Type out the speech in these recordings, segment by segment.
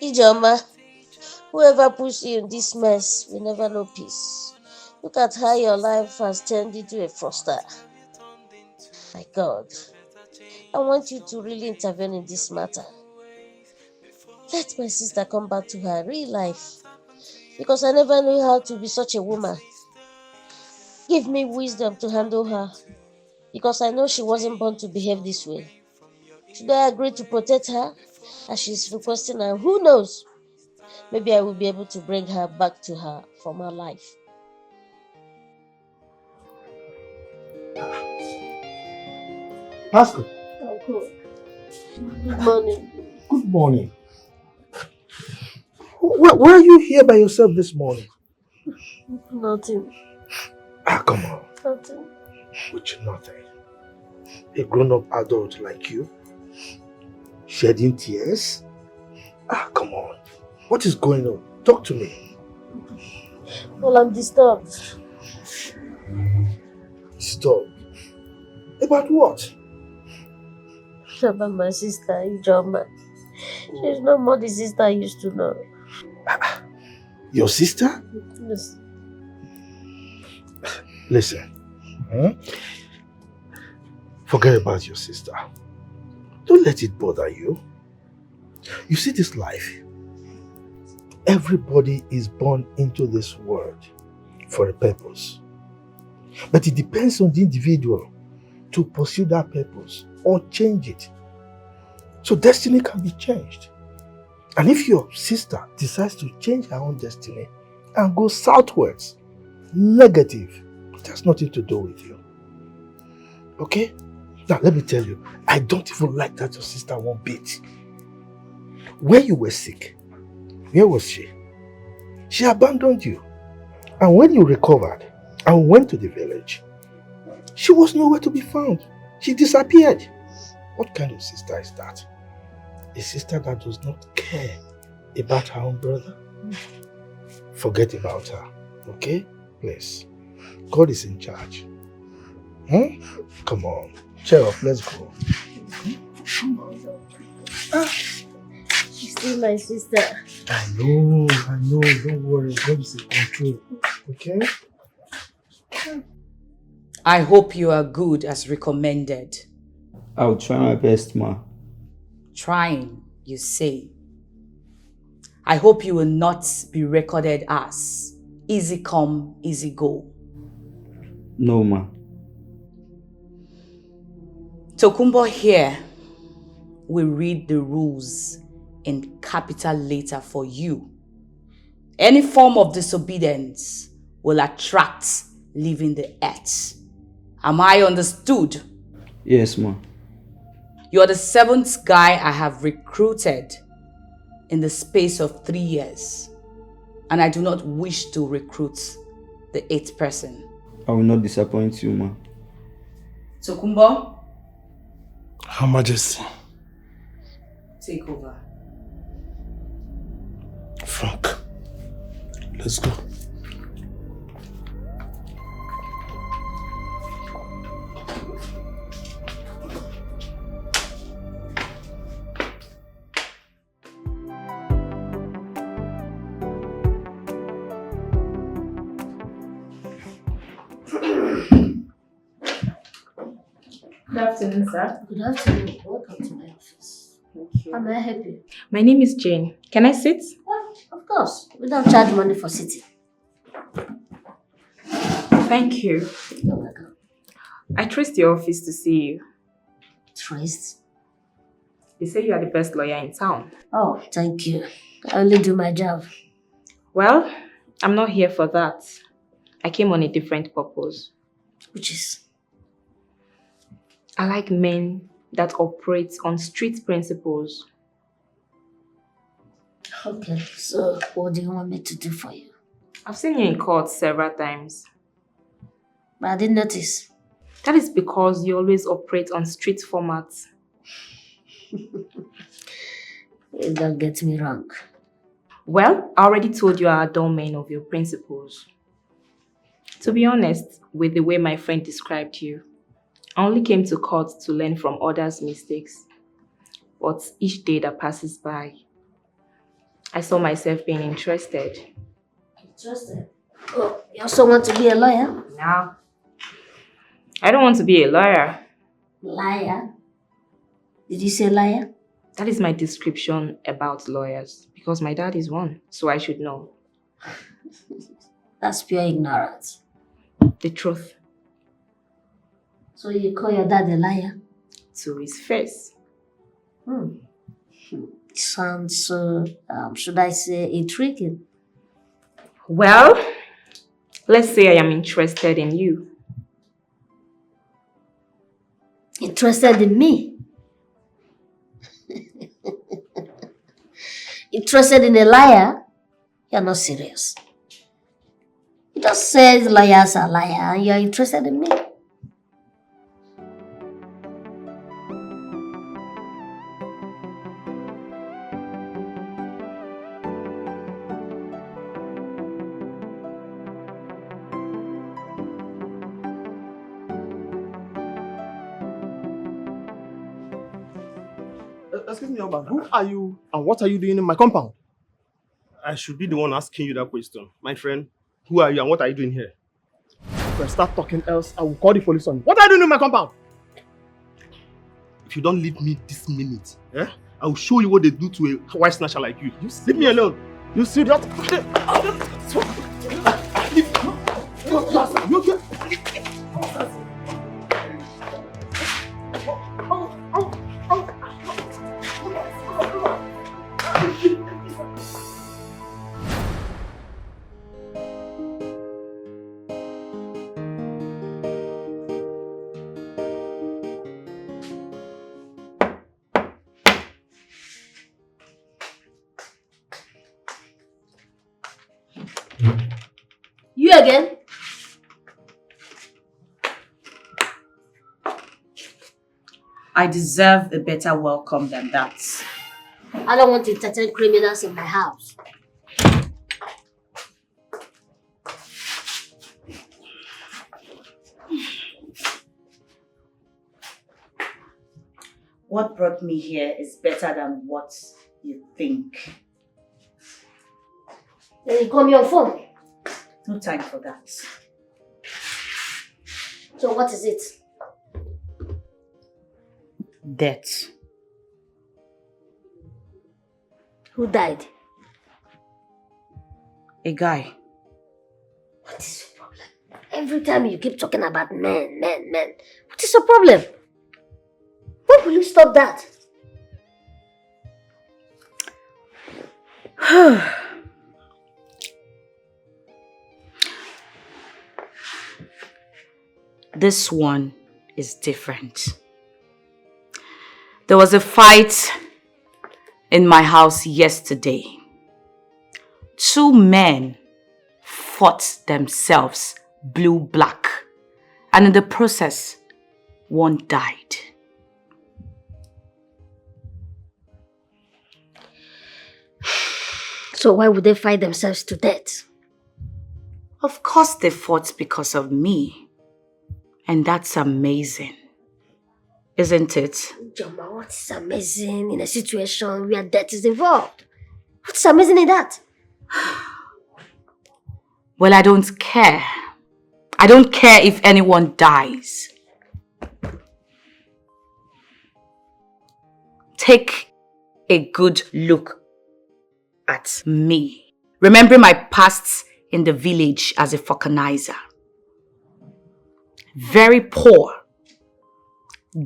Ijoma, whoever puts you in this mess will never know peace. Look at how your life has turned into a foster. My God, I want you to really intervene in this matter. Let my sister come back to her real life. Because I never knew how to be such a woman. Give me wisdom to handle her. Because I know she wasn't born to behave this way. Should I agree to protect her as she's requesting, and who knows? Maybe I will be able to bring her back to her former life. Pascal. Uncle, good morning. Good morning. Why are you here by yourself this morning? Nothing. Come on. Nothing. Which nothing? A grown-up adult like you? Shedding tears? Come on. What is going on? Talk to me. Well, I'm disturbed. Disturbed? About what? About my sister, Ijoma. She's no more the sister I used to know. Your sister? Yes. Listen. Forget about your sister. Don't let it bother you. You see this life? Everybody is born into this world for a purpose. But it depends on the individual to pursue that purpose or change it. So destiny can be changed. And if your sister decides to change her own destiny and go southwards, negative, it has nothing to do with you. Okay? Now let me tell you, I don't even like that your sister one bit. When you were sick, where was she? She abandoned you. And when you recovered and went to the village, she was nowhere to be found. She disappeared. What kind of sister is that? A sister that does not care about her own brother? Forget about her, okay? Please. God is in charge. Come on. Cheer up, let's go. She's still my sister. I know. Don't worry. God is in control. Okay? I hope you are good as recommended. I'll try my best, ma. Trying, you say. I hope you will not be recorded as easy come, easy go. No, ma. Tokumbo here will read the rules in capital letter for you. Any form of disobedience will attract leaving the earth. Am I understood? Yes, ma. You are the 7th guy I have recruited in the space of 3 years. And I do not wish to recruit the 8th person. I will not disappoint you, ma. Tokumbo? Her Majesty. Take over. Frank, let's go. Good afternoon, sir. Good afternoon. Welcome to my office. Thank you. How may I help you? My name is Jane. Can I sit? Of course. We don't charge money for sitting. Thank you. You're welcome. I traced your office to see you. Traced? They say you are the best lawyer in town. Oh, thank you. I only do my job. Well, I'm not here for that. I came on a different purpose. Which is? I like men that operate on street principles. Okay, so what do you want me to do for you? I've seen you in court several times. But I didn't notice. That is because you always operate on street formats. You don't get me wrong. Well, I already told you I adore men of your principles. To be honest, with the way my friend described you, I only came to court to learn from others' mistakes. But each day that passes by, I saw myself being interested. Interested? Oh, you also want to be a lawyer? No. I don't want to be a lawyer. Liar? Did you say liar? That is my description about lawyers. Because my dad is one, so I should know. That's pure ignorance. The truth. So you call your dad a liar? To his face. Sounds so, should I say, intriguing. Well, let's say I am interested in you. Interested in me? Interested in a liar? You're not serious. You just said liars are liars and you're interested in me. Excuse me, Oba. Who are you and what are you doing in my compound? I should be the one asking you that question. My friend, who are you and what are you doing here? If I start talking else, I will call the police on you. What are you doing in my compound? If you don't leave me this minute, I will show you what they do to a white snatcher like you. Leave me alone. You serious? You okay? You again? I deserve a better welcome than that. I don't want to entertain criminals in my house. What brought me here is better than what you think. Then you call me on phone. No time for that. So what is it? Death. Who died? A guy. What is your problem? Every time you keep talking about men. What is your problem? When will you stop that? This one is different. There was a fight in my house yesterday. 2 men fought themselves blue-black, and in the process, one died. So why would they fight themselves to death? Of course they fought because of me. And that's amazing. Isn't it? Joma, what is amazing in a situation where death is involved? What's amazing in that? Well, I don't care. I don't care if anyone dies. Take a good look at me. Remembering my past in the village as a vulcanizer. Very poor,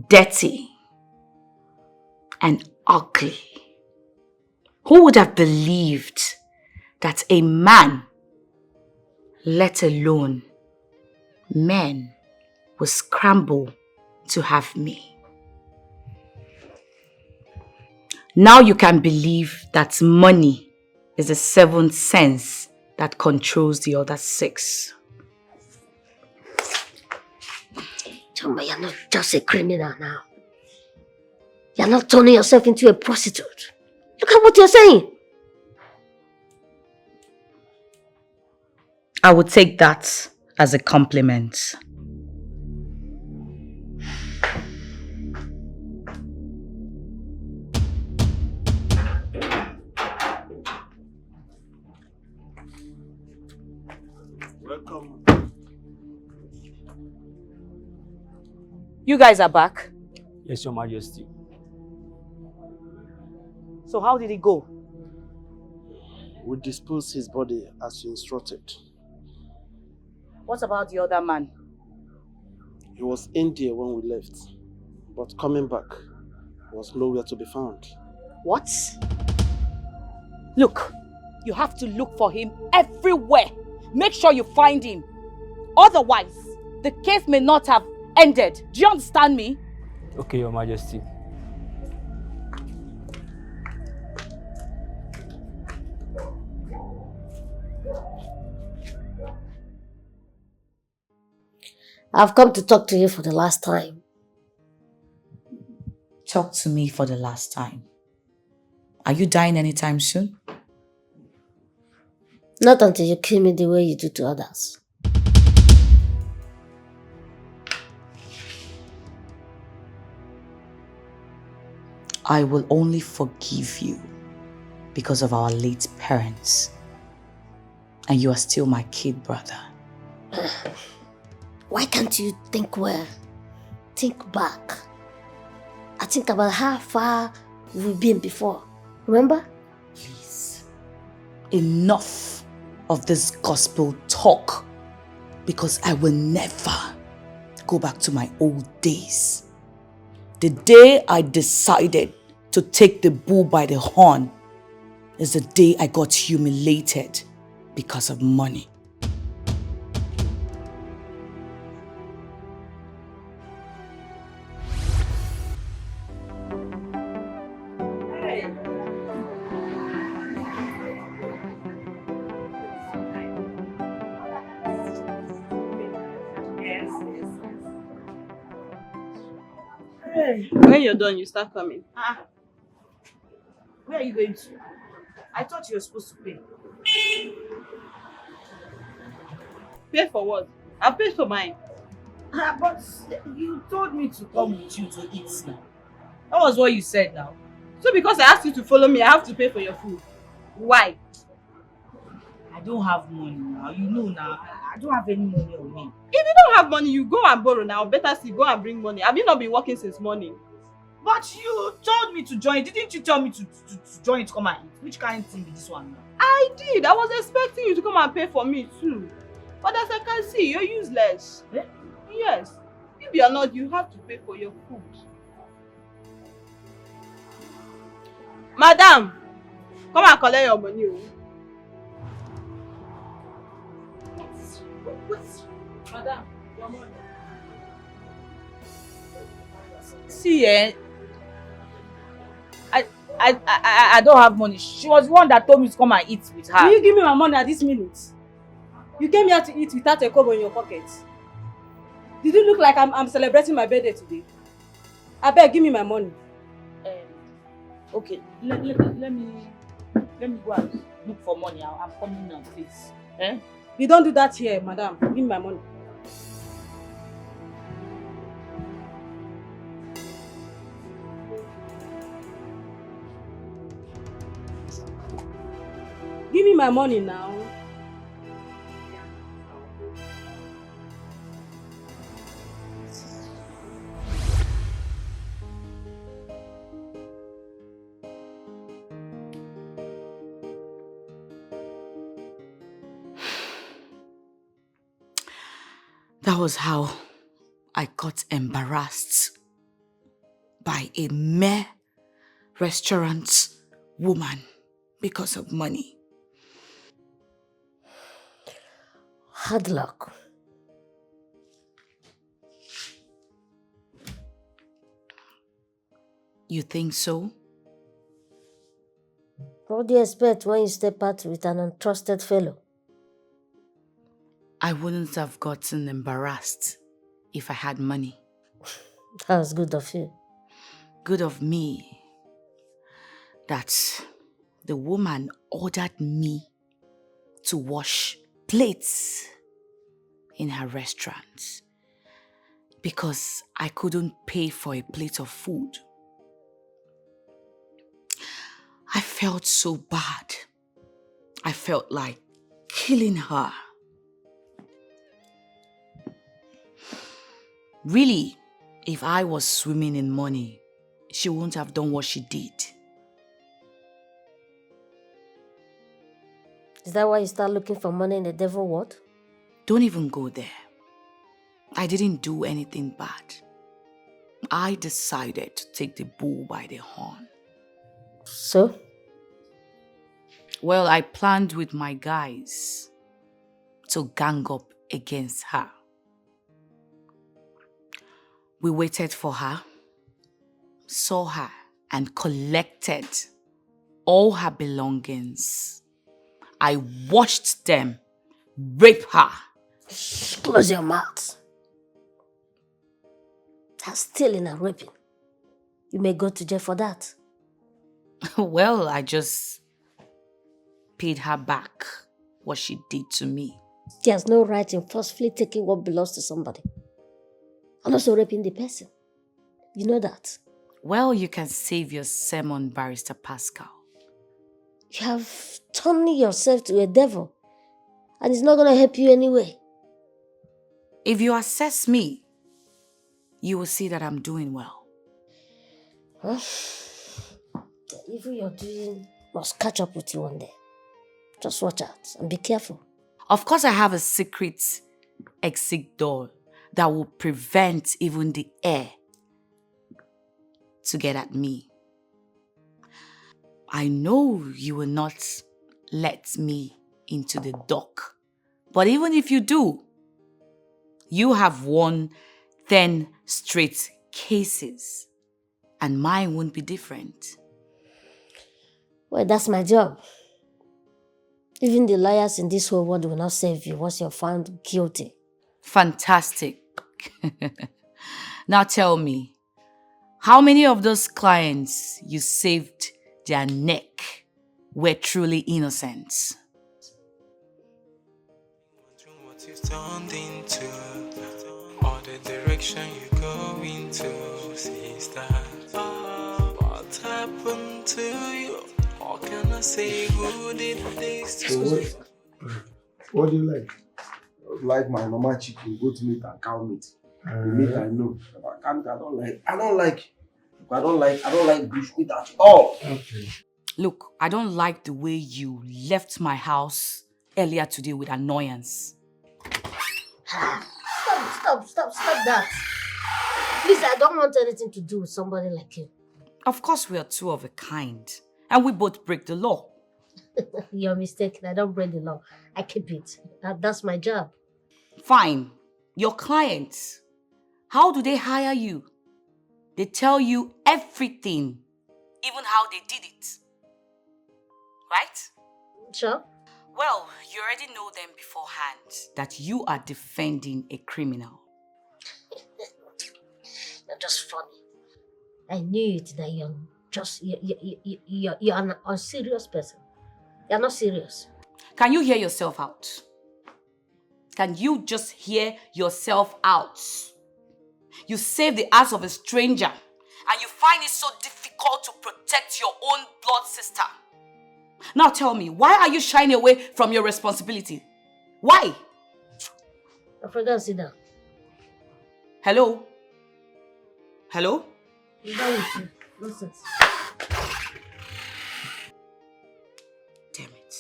dirty, and ugly. Who would have believed that a man, let alone men, would scramble to have me? Now you can believe that money is the 7th sense that controls the other 6. Joma, you're not just a criminal now. You're not turning yourself into a prostitute. Look at what you're saying. I would take that as a compliment. Welcome. You guys are back. Yes, Your Majesty. So how did it go? We disposed his body as you instructed. What about the other man? He was in there when we left, but coming back was nowhere to be found. What? Look, you have to look for him everywhere. Make sure you find him. Otherwise, the case may not have ended. Do you understand me? Okay, Your Majesty. I've come to talk to you for the last time. Talk to me for the last time. Are you dying anytime soon? Not until you kill me the way you do to others. I will only forgive you because of our late parents. And you are still my kid brother. Why can't you think well? Think back. I think about how far we've been before. Remember? Please. Enough of this gospel talk. Because I will never go back to my old days. The day I decided to take the bull by the horn is the day I got humiliated because of money. When you're done, you start coming. Where are you going to? I thought you were supposed to pay. Pay for what? I've paid for mine. But you told me to come with you to eat now. That was what you said now. So because I asked you to follow me, I have to pay for your food. Why? I don't have money now. You know now. I don't have any money on me. If you don't have money, you go and borrow now. Better still, go and bring money. Have you not been working since morning? But you told me to join. Didn't you tell me to join to come and eat? Which kind of thing is this one now? I did. I was expecting you to come and pay for me too. But as I can see, you're useless. Eh? Yes. If you are not, you have to pay for your food. Madam, come and collect your money. Madam, your money. See, I don't have money. She was the one that told me to come and eat with her. Will you give me my money at this minute? You came here to eat without a kobo in your pocket. Did it look like I'm celebrating my birthday today? I beg, give me my money. Okay, let me go and look for money. I'm coming now, please. You don't do that here, madam. Give me my money. Give me my money now. That was how I got embarrassed by a mere restaurant woman because of money. Hard luck. You think so? What do you expect when you step out with an untrusted fellow? I wouldn't have gotten embarrassed if I had money. That was good of you. Good of me that the woman ordered me to wash plates in her restaurant because I couldn't pay for a plate of food. I felt so bad. I felt like killing her. Really, if I was swimming in money, she wouldn't have done what she did. Is that why you start looking for money in the devil world? Don't even go there. I didn't do anything bad. I decided to take the bull by the horn. So? Well, I planned with my guys to gang up against her. We waited for her, saw her, and collected all her belongings. I watched them rape her. Close your mouth. That's stealing and raping. You may go to jail for that. Well, I just paid her back what she did to me. She has no right in forcefully taking what belongs to somebody. And also raping the person. You know that. Well, you can save your sermon, Barrister Pascal. You have turned yourself to a devil. And it's not going to help you anyway. If you assess me, you will see that I'm doing well. Huh? The evil you're doing must catch up with you one day. Just watch out and be careful. Of course, I have a secret exit door that will prevent even the air to get at me. I know you will not let me into the dock. But even if you do, you have won 10 straight cases. And mine won't be different. Well, that's my job. Even the liars in this whole world will not save you once you're found guilty. Fantastic. Now tell me, how many of those clients you saved their neck were truly innocent? What you've turned into, or the direction you go into, sister. What happened to you? How can I say who did this to you? What do you like? Like my normal chicken, goat meat and cow meat. The meat I know. I don't like bush meat at all. Okay. Look, I don't like the way you left my house earlier today with annoyance. Stop that. Please, I don't want anything to do with somebody like you. Of course, we are two of a kind, and we both break the law. You're mistaken. I don't break the law. I keep it. That's my job. Fine. Your clients, how do they hire you? They tell you everything, even how they did it. Right? Sure. Well, you already know them beforehand that you are defending a criminal. You're just funny. I knew it that you're an unserious person. You're not serious. Can you hear yourself out? Can you just hear yourself out? You save the ass of a stranger and you find it so difficult to protect your own blood sister. Now tell me, why are you shying away from your responsibility? Why? I forgot to sit down. Hello? Hello? I'm done with you. Nonsense. Damn it.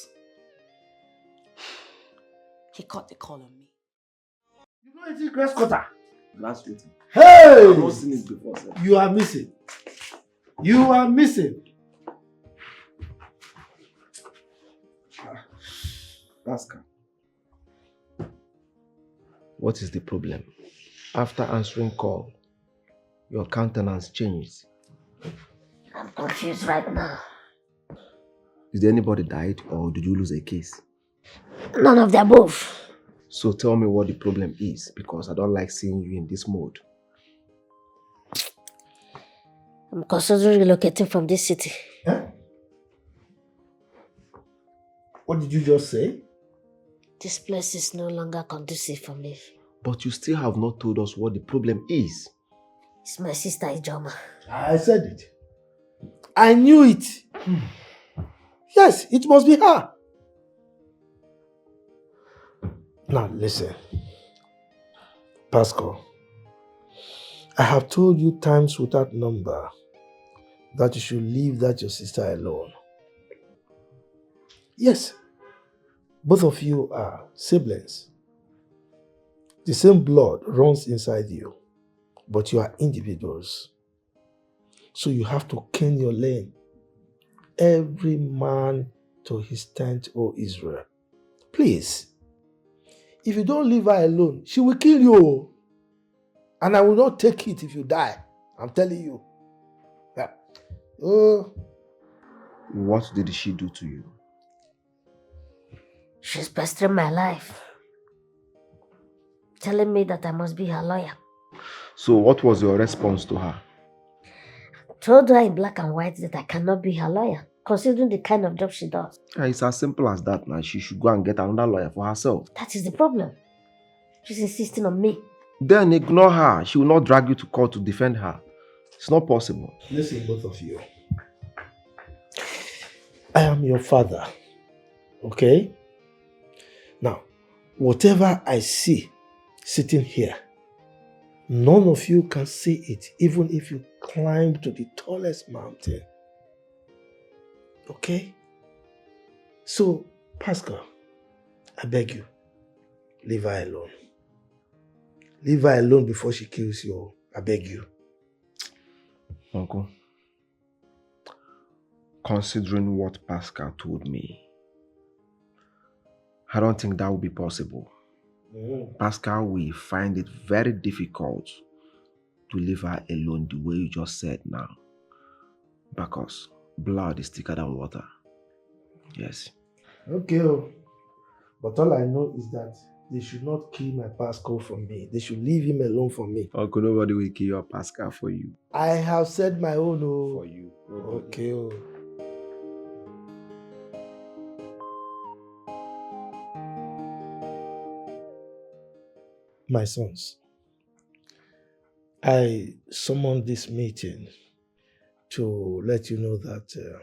He caught the call on me. You know it's grass cutter. Grass cutter. Hey! I've not seen it before, sir. You are missing. You are missing. Pascal. What is the problem? After answering call, your countenance changed. I'm confused right now. Did anybody died or did you lose a case? None of the above. So tell me what the problem is, because I don't like seeing you in this mode. I'm considering relocating from this city. Huh? What did you just say? This place is no longer conducive for me. But you still have not told us what the problem is. It's my sister Ijoma. I said it. I knew it. Yes, it must be her. Now listen, Pascal, I have told you times without number that you should leave that your sister alone. Yes, both of you are siblings. The same blood runs inside you, but you are individuals. So you have to ken your lane. Every man to his tent, O Israel. Please, if you don't leave her alone, she will kill you. And I will not take it if you die. I'm telling you. Yeah. Oh. What did she do to you? She's pestering my life. Telling me that I must be her lawyer. So what was your response to her? I told her in black and white that I cannot be her lawyer, considering the kind of job she does. It's as simple as that now. She should go and get another lawyer for herself. That is the problem. She's insisting on me. Then ignore her. She will not drag you to court to defend her. It's not possible. Listen, both of you. I am your father. Okay? Now, whatever I see sitting here, none of you can see it, even if you climb to the tallest mountain. Okay? So, Pascal, I beg you, leave her alone. Leave her alone before she kills you. I beg you. Uncle, considering what Pascal told me, I don't think that will be possible. Pascal will find it very difficult to leave her alone the way you just said now. Because blood is thicker than water. Yes. Okay, but all I know is that they should not kill my Pascal from me. They should leave him alone for me. Uncle, nobody will kill your Pascal for you. I have said my own. For you. Okay. My sons, I summoned this meeting to let you know that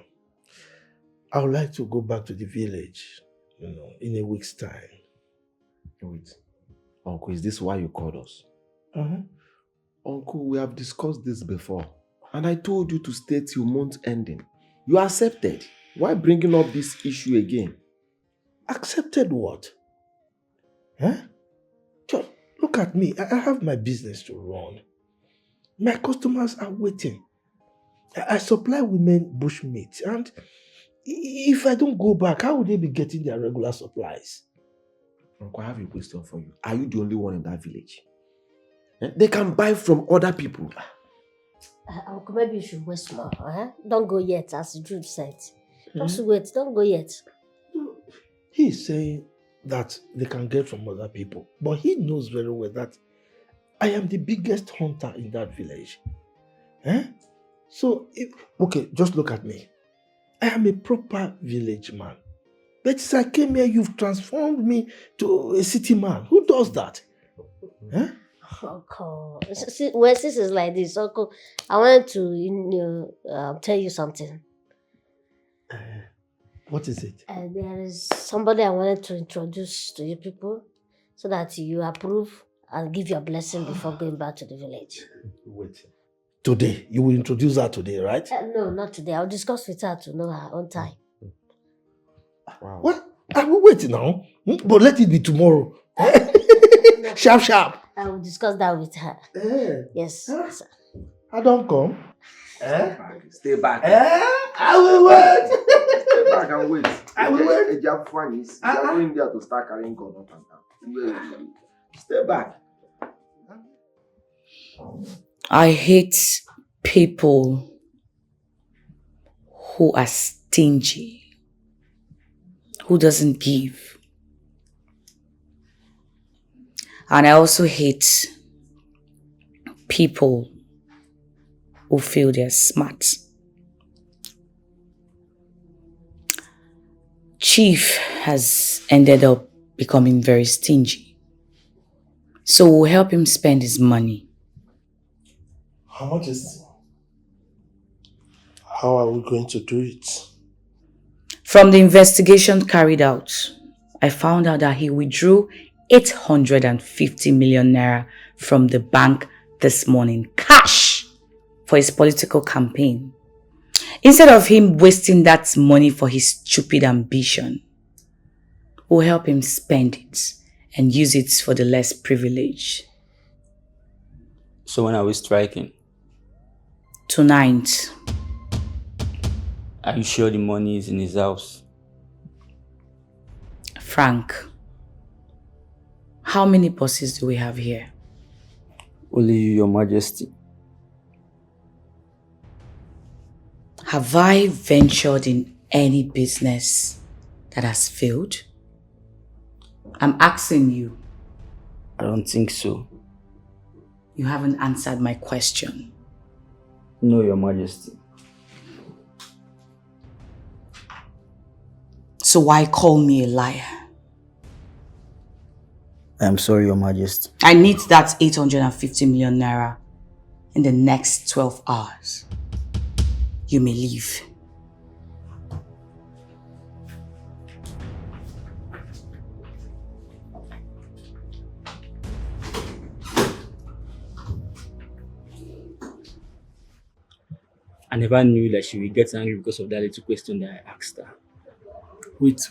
I would like to go back to the village, in a week's time. Wait, Uncle, is this why you called us? Uncle, we have discussed this before, and I told you to stay till month ending. You accepted. Why bringing up this issue again? Accepted what? Just look at me. I have my business to run. My customers are waiting. I supply women bushmeat, and if I don't go back, how would they be getting their regular supplies? Uncle, I have a question for you. Are you the only one in that village? They can buy from other people. Uncle, maybe you should wait small. Don't go yet, as Jude said. Just wait, don't go yet. He's saying that they can get from other people, but he knows very well that I am the biggest hunter in that village. So, just look at me. I am a proper village man. But since I came here, you've transformed me to a city man. Who does that? Uncle, since it's like this, Uncle, I wanted to tell you something. What is it? There is somebody I wanted to introduce to you people so that you approve and give your blessing before going back to the village. Wait. Today? You will introduce her today, right? No, not today. I'll discuss with her to know her own time. Wow. Well, I will wait now. But let it be tomorrow. Sharp. I will discuss that with her. Yes. I don't come. Stay back. I will wait. Stay back and wait. I will wait. You are going there to start carrying gun up and down. Stay back. I hate people who are stingy, who doesn't give. And I also hate people who feel they're smart. Chief has ended up becoming very stingy. So we'll help him spend his money. How much is it? How are we going to do it? From the investigation carried out, I found out that he withdrew 850 million naira from the bank this morning, cash, for his political campaign. Instead of him wasting that money for his stupid ambition, we'll help him spend it and use it for the less privileged. So when are we striking? Tonight. Are you sure the money is in his house? Frank, how many bosses do we have here? Only you, Your Majesty. Have I ventured in any business that has failed? I'm asking you. I don't think so. You haven't answered my question. No, Your Majesty. So why call me a liar? I am sorry, Your Majesty. I need that 850 million naira in the next 12 hours. You may leave. I never knew that she would get angry because of that little question that I asked her. Wait.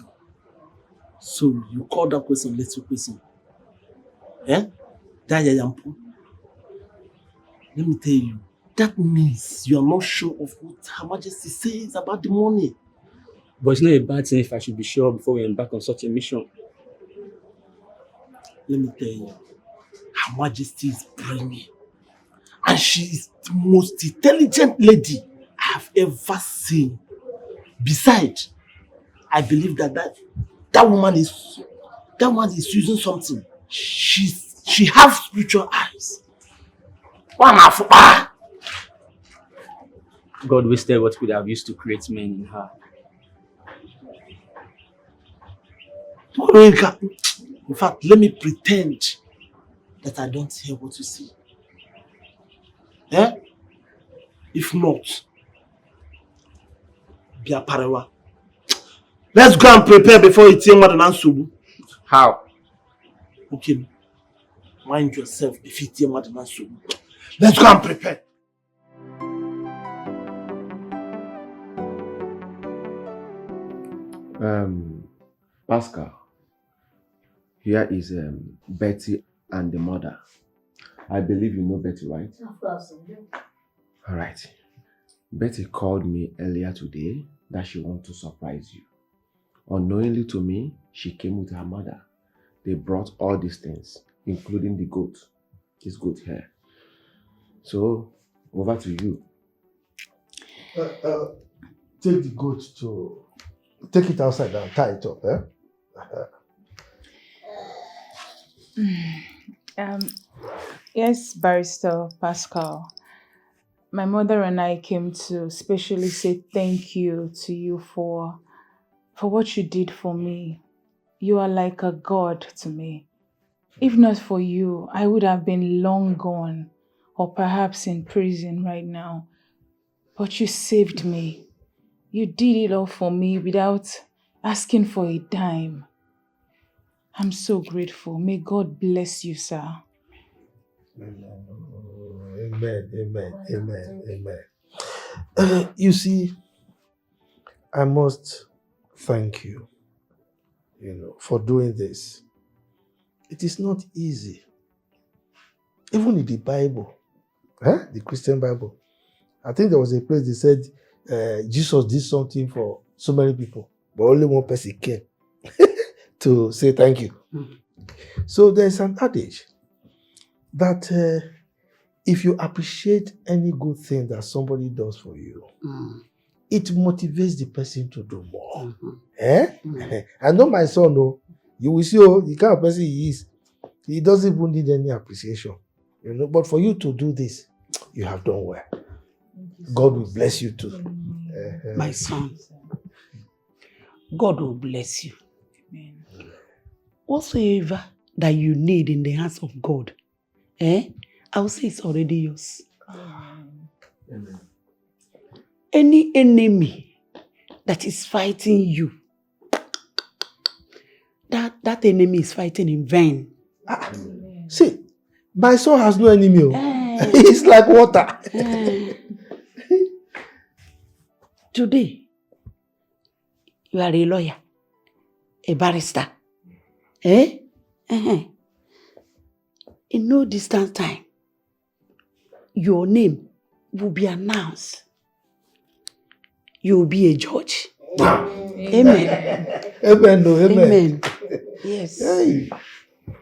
So you call that question little question? Eh? That yampu. Let me tell you, that means you are not sure of what Her Majesty says about the money. But it's not a bad thing if I should be sure before we embark on such a mission. Let me tell you, Her Majesty is brilliant. And she is the most intelligent lady I have ever seen. Besides, I believe that woman is using something. She has spiritual eyes. God wasted what could have used to create men in her. In fact, let me pretend that I don't hear what you say. Eh? If not, be a parawa. Let's go and prepare before you tell more than Ansubu. How? Okay. Mind yourself if you tell more than Ansubu. Let's go and prepare. Pascal, here is Betty and the mother. I believe you know Betty, right? Of course. All right. Betty called me earlier today that she wants to surprise you. Unknowingly to me, she came with her mother. They brought all these things, including the goat, this goat here. So, over to you. Take the goat take it outside and tie it up, eh? Yes, Barrister Pascal. My mother and I came to specially say thank you to you for what you did for me. You are like a god to me. If not for you, I would have been long gone or perhaps in prison right now. But you saved me. You did it all for me without asking for a dime. I'm so grateful. May God bless you, sir. Amen. You see, I must thank you, for doing this. It is not easy. Even in the Bible, the Christian Bible, I think there was a place they said Jesus did something for so many people, but only one person came to say thank you. So there's an adage that if you appreciate any good thing that somebody does for you, it motivates the person to do more. I know my son, you will see the kind of person he is. He doesn't even need any appreciation. But for you to do this, you have done well. God will bless you too. My son, God will bless you. Amen. Whatsoever that you need in the hands of God, I will say it's already yours. Amen. Any enemy that is fighting you, that enemy is fighting in vain. See, my son has no enemy. It's like water. Today, you are a lawyer, a barrister. Eh? In no distant time, your name will be announced. You will be a judge. Amen. Amen. No, amen. Amen. Yes. Hey.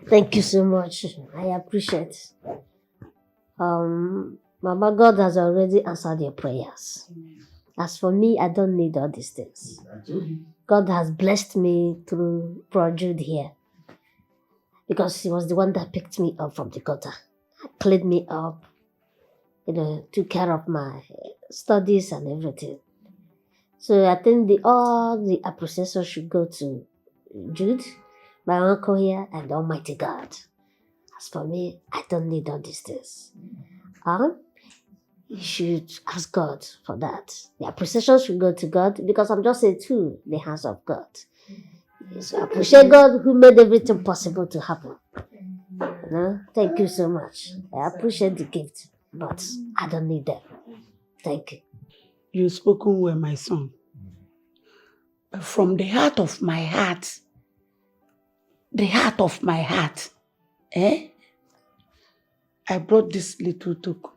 Thank you so much. I appreciate. Mama, God has already answered your prayers. As for me, I don't need all these things. God has blessed me through Bro Jude here. Because he was the one that picked me up from the gutter, cleaned me up, took care of my studies and everything. So I think all the appreciation should go to Jude, my uncle here, and Almighty God. As for me, I don't need all these things. You should ask God for that. The appreciation should go to God because I'm just a tool in the hands of God. So I appreciate God who made everything possible to happen. Thank you so much. I appreciate the gift, but I don't need them. Thank you. You've spoken well, my son. But from the heart of my heart, I brought this little token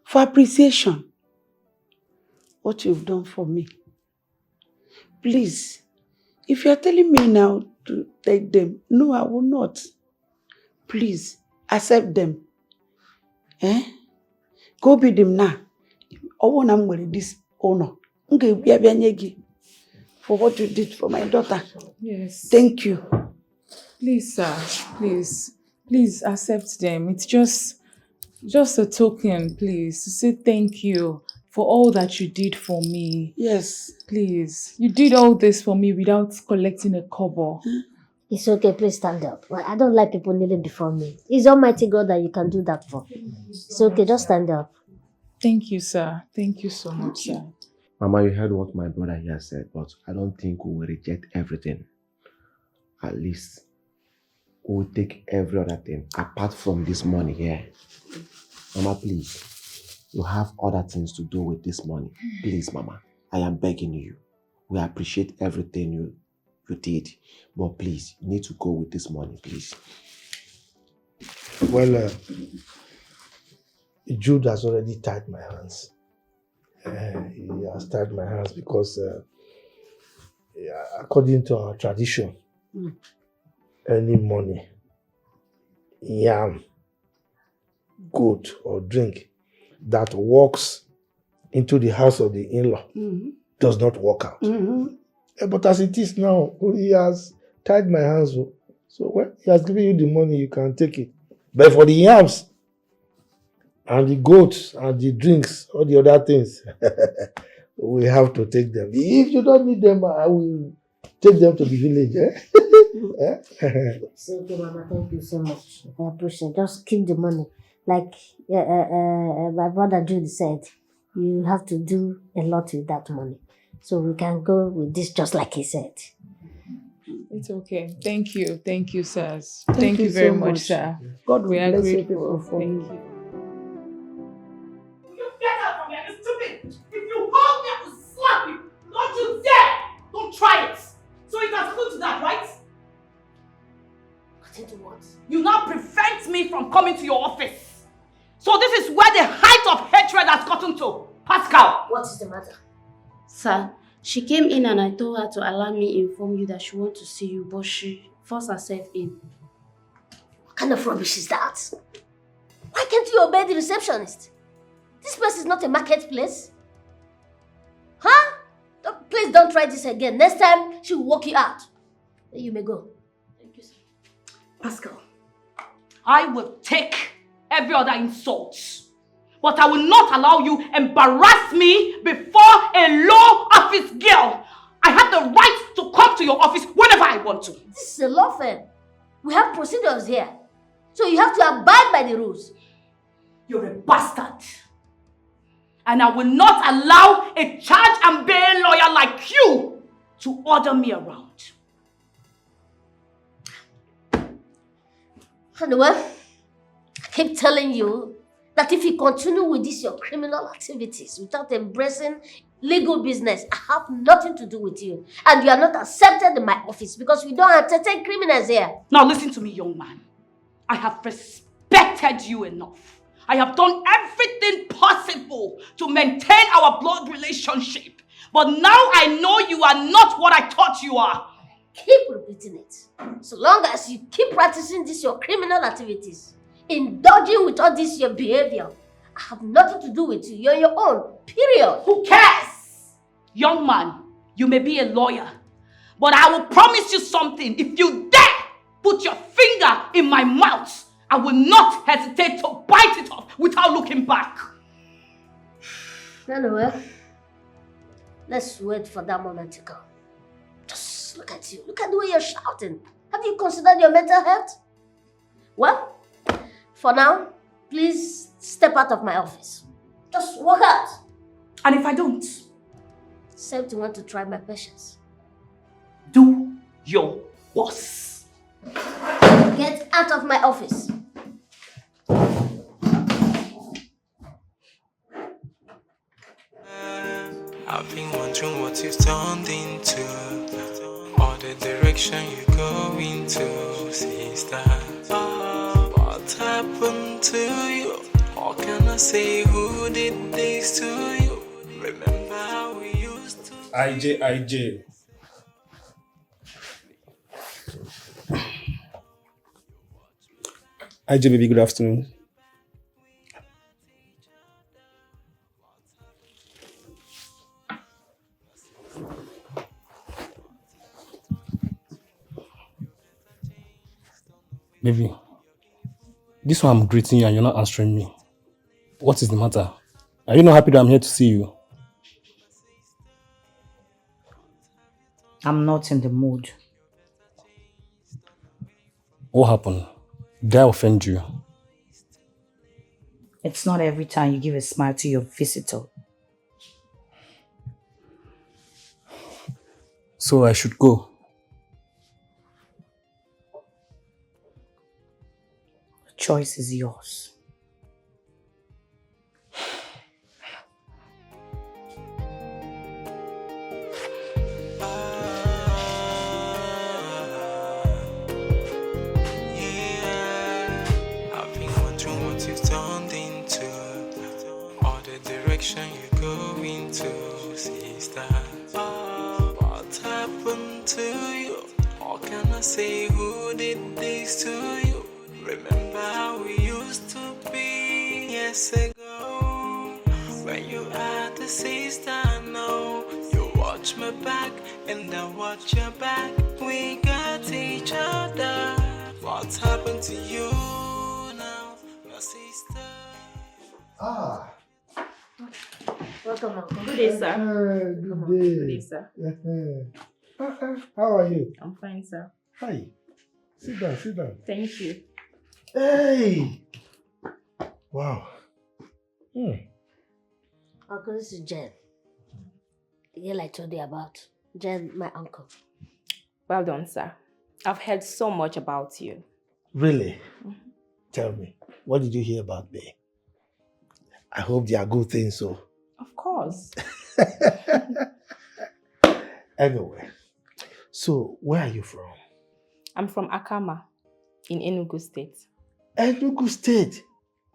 for appreciation. What you've done for me. Please, if you're telling me now to take them, no, I will not. Please, accept them. Go be them now. I want to wear this honor. For what you did for my daughter. Yes. Thank you. Please, sir. Please accept them. It's just a token, please, to say thank you for all that you did for me. Yes. Please. You did all this for me without collecting a kobo. It's okay, please stand up. I don't like people kneeling before me. It's Almighty God that you can do that for. It's okay, just stand up. Thank you, sir. Thank you so much, sir. Mama, you heard what my brother here said, but I don't think we will reject everything. At least we will take every other thing apart from this money here. Mama, please. You have other things to do with this money. Please, Mama. I am begging you. We appreciate everything you did. But please, you need to go with this money, please. Well, Jude has already tied my hands. He has tied my hands because according to our tradition, any money, yam, goat or drink that walks into the house of the in-law does not walk out. But as it is now, he has tied my hands. So when he has given you the money, you can take it. But for the yams and the goats and the drinks, all the other things, we have to take them. If you don't need them, I will take them to the village. It's okay, Mama. Thank you so much. I appreciate it. Just keep the money. Like my brother Jude said, you have to do a lot with that money. So we can go with this just like he said. It's okay. Thank you. Thank you, sirs. Thank Thank you you very so much, much. sir. God We will are bless you grateful. people for Thank me. you. You get out from here, it's stupid! If you hold me, I will slap you! Don't you dare! Don't try it! So it has come to that, right? Continue what? You now prevent me from coming to your office. So this is where the height of hatred has gotten to. Pascal! What is the matter? Sir, she came in and I told her to allow me inform you that she wants to see you, but she forced herself in. What kind of rubbish is that? Why can't you obey the receptionist? This place is not a marketplace. Huh? Please don't try this again. Next time, she will walk you out. Then you may go. Thank you, sir. Pascal, I will take every other insult, but I will not allow you embarrass me before a low office girl. I have the right to come to your office whenever I want to. This is a law firm. We have procedures here. So you have to abide by the rules. You're a bastard. And I will not allow a charge and bail lawyer like you to order me around. Anyway, I keep telling you, that if you continue with this your criminal activities without embracing legal business, I have nothing to do with you. And you are not accepted in my office because we don't entertain criminals here. Now listen to me, young man. I have respected you enough. I have done everything possible to maintain our blood relationship. But now I know you are not what I thought you are. Keep repeating it. So long as you keep practicing this your criminal activities, indulging with all this your behavior, I have nothing to do with you. You're your own. Period. Who cares? Young man, you may be a lawyer, but I will promise you something. If you dare put your finger in my mouth, I will not hesitate to bite it off without looking back. Anyway, let's wait for that moment to come. Just look at you. Look at the way you're shouting. Have you considered your mental health? Well, for now, please step out of my office. Just walk out. And if I don't? Except you want to try my patience. Do your worst. Get out of my office. I've been wondering what you've turned into, or the direction you go into, sister. What happened to you? How can I say who did this to you? Remember how we used to. IJ. IJ, baby, good afternoon. Baby, this one I'm greeting you and you're not answering me. What is the matter? Are you not happy that I'm here to see you? I'm not in the mood. What happened? Did I offend you? It's not every time you give a smile to your visitor. So I should go. The choice is yours. You go into, sister. What happened to you? How can I say who did this to you? Remember how we used to be years ago? When you had the sister, no. You watch my back and I watch your back. We got each other. What happened to you now, your sister? Welcome, Uncle. Good day, sir. Good day. Good day, sir. How are you? I'm fine, sir. Hi. Sit down. Thank you. Hey! Wow. Uncle, this is Jen. The girl I told you about. Jen, my uncle. Well done, sir. I've heard so much about you. Really? Tell me, what did you hear about me? I hope they are good things, so. Of course. Anyway, so where are you from? I'm from Akama in Enugu State. Enugu State?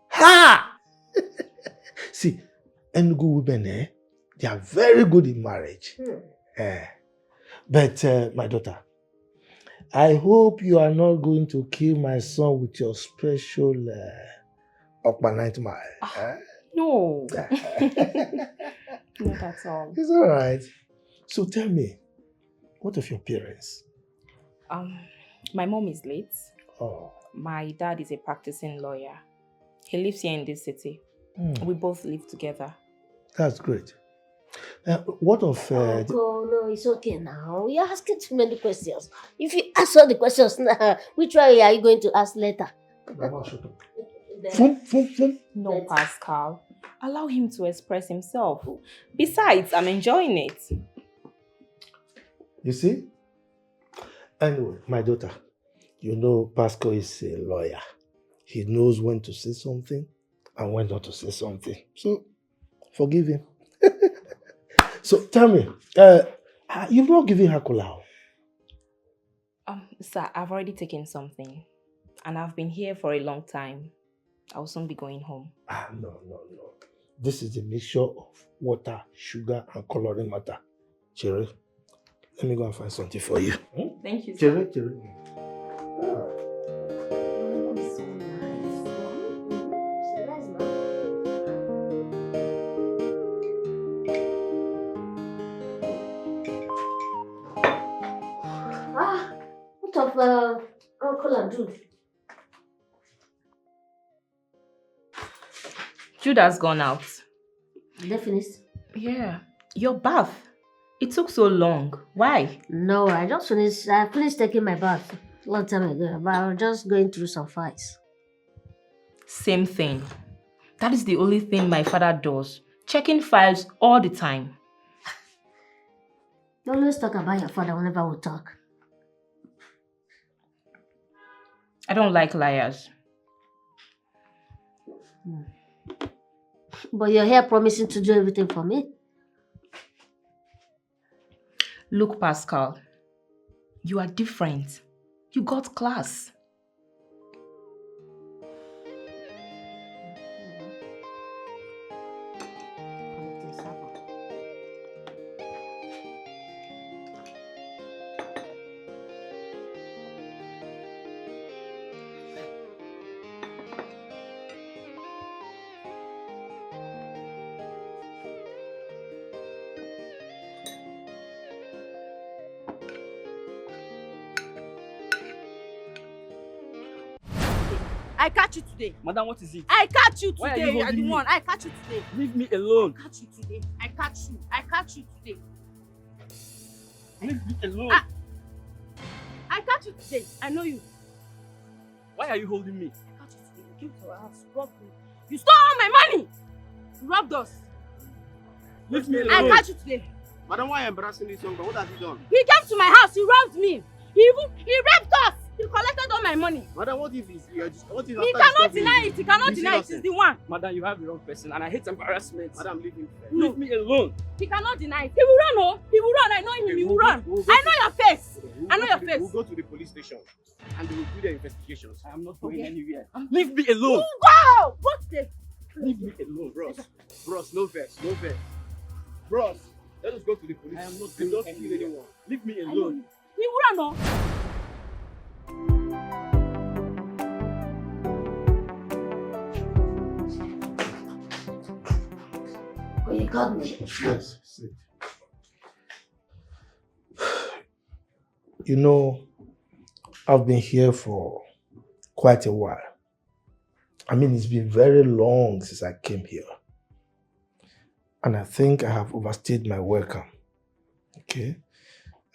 Ha! See, Enugu women, they are very good in marriage. But my daughter, I hope you are not going to kill my son with your special Okpa night mile. No. Not at all. It's all right. So tell me, what of your parents? My mom is late. Oh. My dad is a practicing lawyer. He lives here in this city. We both live together. That's great. What of... Uncle, no, it's okay now. You're asking too many questions. If you ask all the questions now, which one are you going to ask later? No, Pascal. Allow him to express himself. Besides, I'm enjoying it. You see? Anyway, my daughter, you know Pascal is a lawyer. He knows when to say something and went on to say something. So, forgive him. So, tell me, you've not given her kola? Sir, I've already taken something. And I've been here for a long time. I will soon be going home. No. This is a mixture of water, sugar, and coloring matter. Cherry, let me go and find something for you. Thank you, sir. Cherry. What of Uncle and Jude? Jude has gone out. They finished? Yeah. Your bath. It took so long. Why? No, I finished taking my bath a long time ago, but I was just going through some files. Same thing. That is the only thing my father does. Checking files all the time. You always talk about your father whenever we talk. I don't like liars. But you're here promising to do everything for me. Look, Pascal, you are different. You got class. I catch you today. Madam, what is it? I catch you Why are today. you You are the holding me? one. I catch you today. Leave me alone. I catch you today. I catch you. I catch you today. Leave me alone. I catch you today. I know you. Why are you holding me? I catch you today. You came to our house. You robbed me. You stole all my money. You robbed us. Leave me alone. I catch you today. Madam, why are you embarrassing this young girl? What has he done? He came to my house. He robbed me. He raped us. He collected all my money. Madam, what if he's what if He cannot deny it. He cannot deny it. He's the one. Madam, you have the wrong person and I hate embarrassment. Madam, leave him. No. Leave me alone. He cannot deny it. He will run, oh. He will run. I know him. He will run. I know your face. I know your face. We'll go to the police station and they will do their investigations. I am not going Okay. anywhere. Leave me alone. Go! Go today. Leave me alone, bros, no vex. Bros, let us go to the police. I am not We going don't anywhere. kill anyone. Leave me I know alone. him. He will run, oh. Oh, you got me. Yes, sit. You know, I've been here for quite a while. I mean, it's been very long since I came here. And I think I have overstayed my welcome. Okay?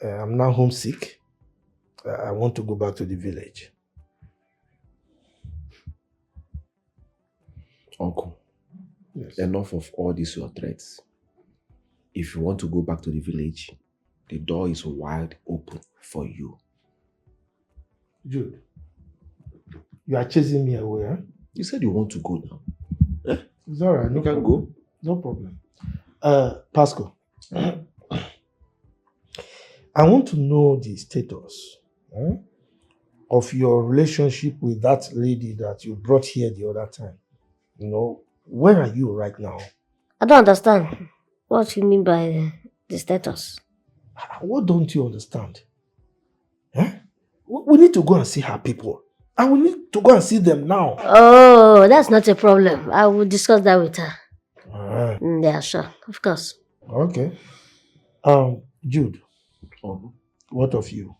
I'm now homesick. I want to go back to the village. Uncle, Yes. enough of all these your threats. If you want to go back to the village, the door is wide open for you. Jude, you are chasing me away, huh? You said you want to go now. It's all right. You can go. No problem. Pascal, I want to know the status of your relationship with that lady that you brought here the other time. You know, where are you right now? I don't understand what you mean by the status. What don't you understand? We need to go and see her people. And we need to go and see them now. Oh, that's not a problem. I will discuss that with her. Yeah, sure. Of course. Okay. Jude, what of you?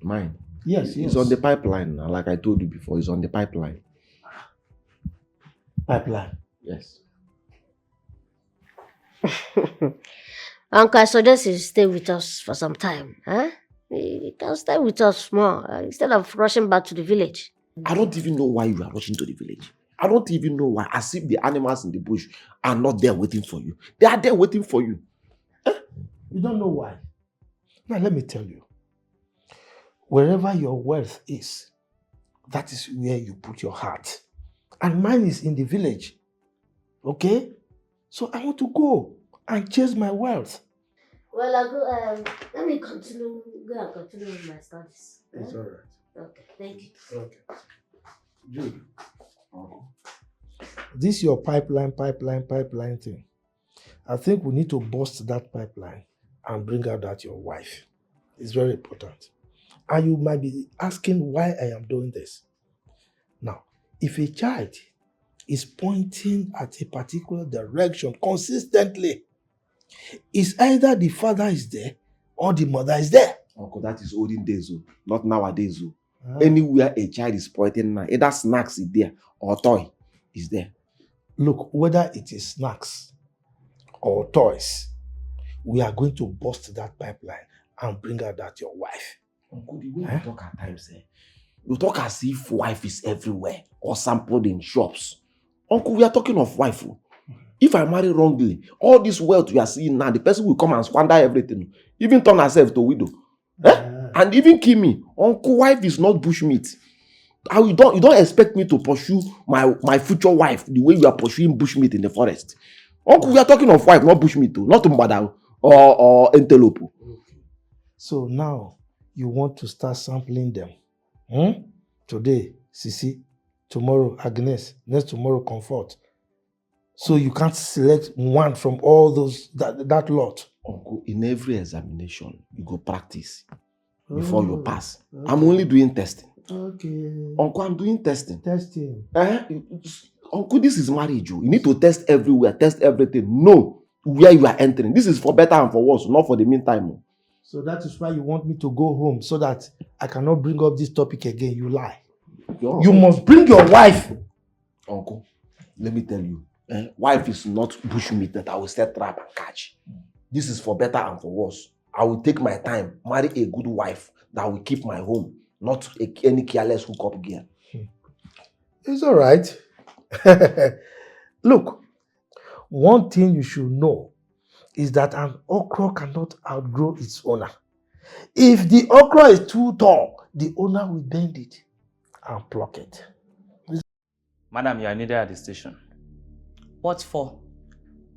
Mine? Yes. It's on the pipeline. Like I told you before, it's on the pipeline. Pipeline? Yes. Uncle, I suggest you stay with us for some time. Huh? You can stay with us more instead of rushing back to the village. I don't even know why you are rushing to the village. I don't even know why. As if the animals in the bush are not there waiting for you. They are there waiting for you. You don't know why. Now let me tell you. Wherever your wealth is, that is where you put your heart. And mine is in the village. Okay? So I want to go and chase my wealth. Well, I'll go, let me go and continue with my studies. It's all right. Okay, thank you. Okay. Jude. This your pipeline thing. I think we need to bust that pipeline and bring out that your wife. It's very important. And you might be asking why I am doing this. Now, if a child is pointing at a particular direction consistently, it's either the father is there or the mother is there. Uncle, that is olden days, not nowadays. Ah. Anywhere a child is pointing now, either snacks is there or toy is there. Look, whether it is snacks or toys, we are going to bust that pipeline and bring out that your wife. Uncle, the way you talk at times, you talk as if wife is everywhere or sampled in shops. Uncle, we are talking of wife. If I marry wrongly, all this wealth we are seeing now, the person will come and squander everything, even turn herself to widow. And even kill me. Uncle, wife is not bushmeat. You don't expect me to pursue my future wife the way you are pursuing bushmeat in the forest. Uncle, we are talking of wife, not bushmeat too, not mbada or antelope. Okay. So now you want to start sampling them. Today, Sisi, tomorrow, Agnes, next tomorrow, Comfort. So you can't select one from all those, that lot. Uncle, in every examination, you go practice before you pass. Okay. I'm only doing testing. Okay. Uncle, I'm doing testing. Testing. Uncle, this is marriage. You need to test everywhere, test everything. Know where you are entering. This is for better and for worse, not for the meantime. So that is why you want me to go home so that I cannot bring up this topic again. You lie. You must bring your wife. Uncle, let me tell you. Wife is not bushmeat that I will set trap and catch. This is for better and for worse. I will take my time, marry a good wife that will keep my home, not any careless hookup gear. It's all right. Look, one thing you should know is that an okra cannot outgrow its owner. If the okra is too tall, the owner will bend it and pluck it. Madam, you are needed at the station. What for?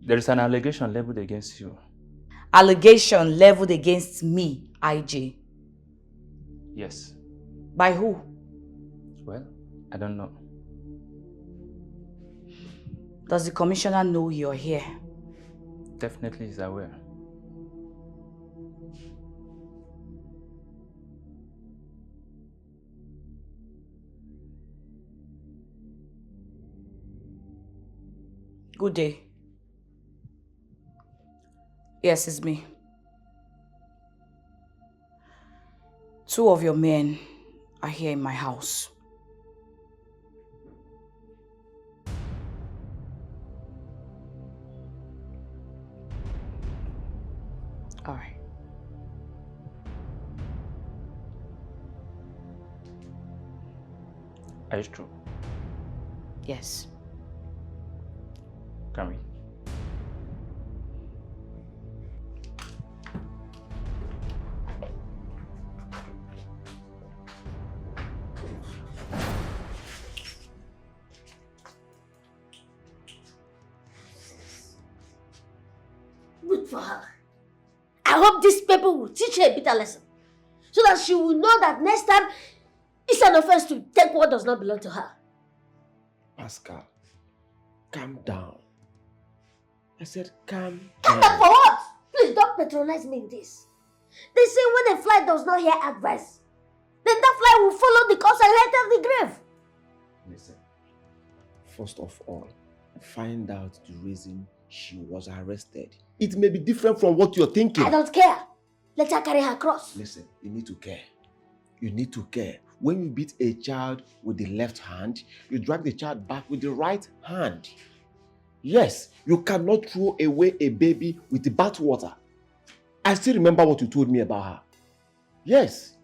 There is an allegation leveled against you. Allegation leveled against me, IJ? Yes. By who? Well, I don't know. Does the commissioner know you're here? Definitely is aware. Good day. Yes, it's me. 2 of your men are here in my house. All right. Are you true? Yes. Can we? Good for her. I hope these people will teach her a bitter lesson, so that she will know that next time it's an offense to take what does not belong to her. Pascal, calm down. I said calm Calm down. down for what? Please don't patronize me in this. They say when a fly does not hear advice, then that fly will follow the cause and enter the grave. Listen, first of all, find out the reason she was arrested. It may be different from what you're thinking. I don't care. Let her carry her cross. Listen, you need to care. You need to care. When you beat a child with the left hand, you drag the child back with the right hand. Yes, you cannot throw away a baby with the bathwater. I still remember what you told me about her. Yes.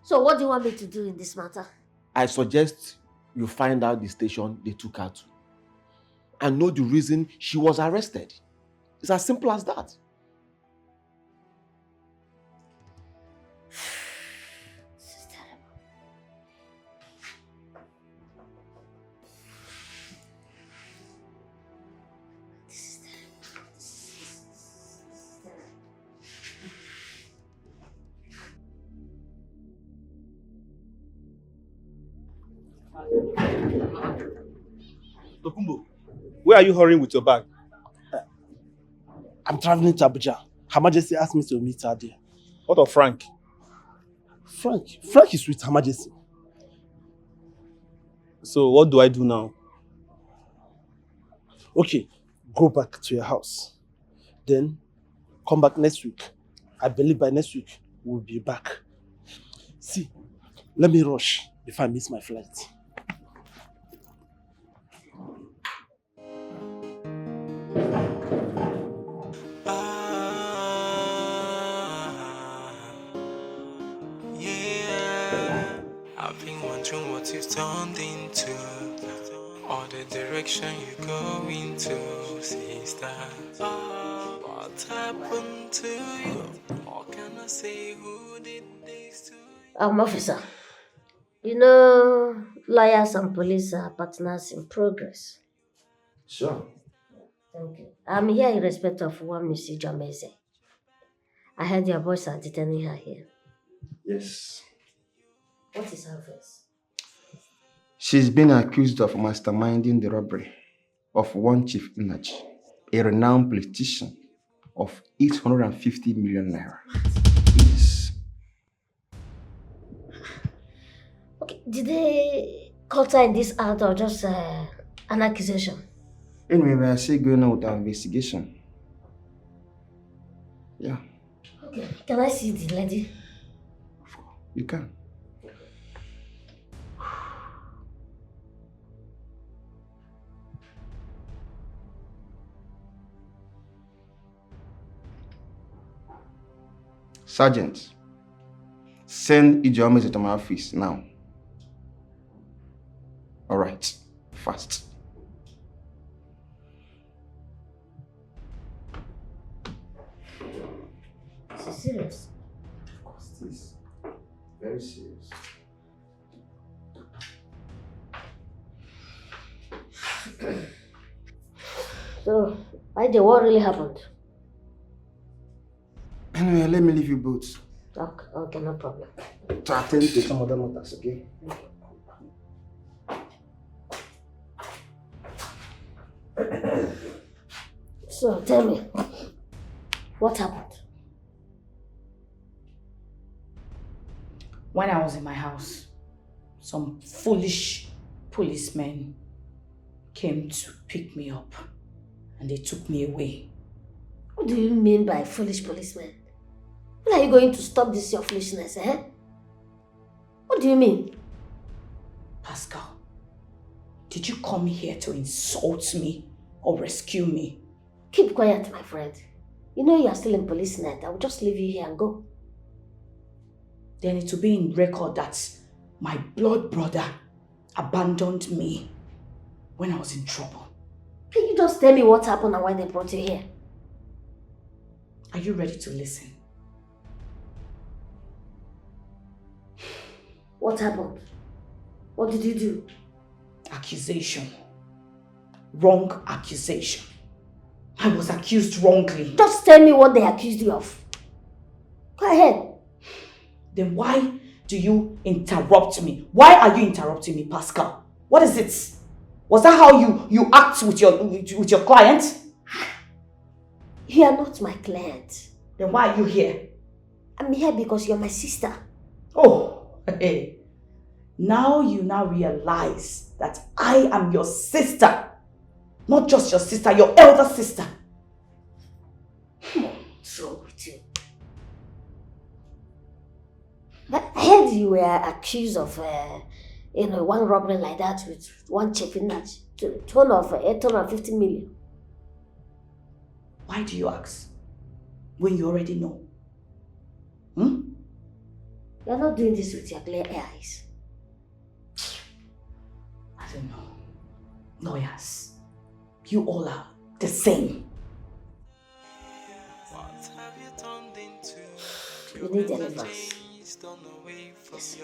So what do you want me to do in this matter? I suggest you find out the station they took her to and know the reason she was arrested. It's as simple as that. This is terrible. Tokumbo, where are you hurrying with your bag? I'm traveling to Abuja. Her Majesty asked me to meet her there. What of Frank? Frank is with Her Majesty. So what do I do now? Okay, go back to your house. Then come back next week. I believe by next week we'll be back. See, let me rush if I miss my flight. Yeah, I've been wondering what you've turned into, or the direction you go into, sister. What happened to you? Or can I say who did this to you? Officer, you know, lawyers and police are partners in progress. Sure. Thank you. I'm here in respect of one Mrs. Jamese. I heard your boys are detaining her here. Yes. What is her offense? She's been accused of masterminding the robbery of one Chief Inachi, a renowned politician, of 850 million naira. Yes. Okay, did they caught her in this act or just an accusation? Anyway, we are still going on with our investigation. Yeah. Okay, can I see the lady? You can. Sergeant, send Ijeoma to my office now. All right, fast. Is it serious? Of course, it is. Very serious. So, what really happened? Anyway, let me leave you both Okay, no problem. to attend to some other matters, okay? So, tell me, what happened? When I was in my house, some foolish policemen came to pick me up and they took me away. What do you mean by foolish policemen? When are you going to stop this your foolishness, eh? What do you mean? Pascal, did you come here to insult me or rescue me? Keep quiet, my friend. You know you are still in police net. I will just leave you here and go. Then it will be in record that my blood brother abandoned me when I was in trouble. Can you just tell me what happened and why they brought you here? Are you ready to listen? What happened? What did you do? Accusation. Wrong accusation. I was accused wrongly. Just tell me what they accused you of. Go ahead. Then why do you interrupt me? Why are you interrupting me, Pascal? What is it? Was that how you act with your client? You are not my client. Then why are you here? I'm here because you're my sister. Oh, hey. Now you realize that I am your sister. Not just your sister, your elder sister. What's wrong with you? I heard you were accused of, one robbery like that with one chief in that tone of 850 million. Why do you ask? When you already know. You're not doing this with your clear eyes. I don't know. Lawyers, you all are the same. You need deliverance. Yes.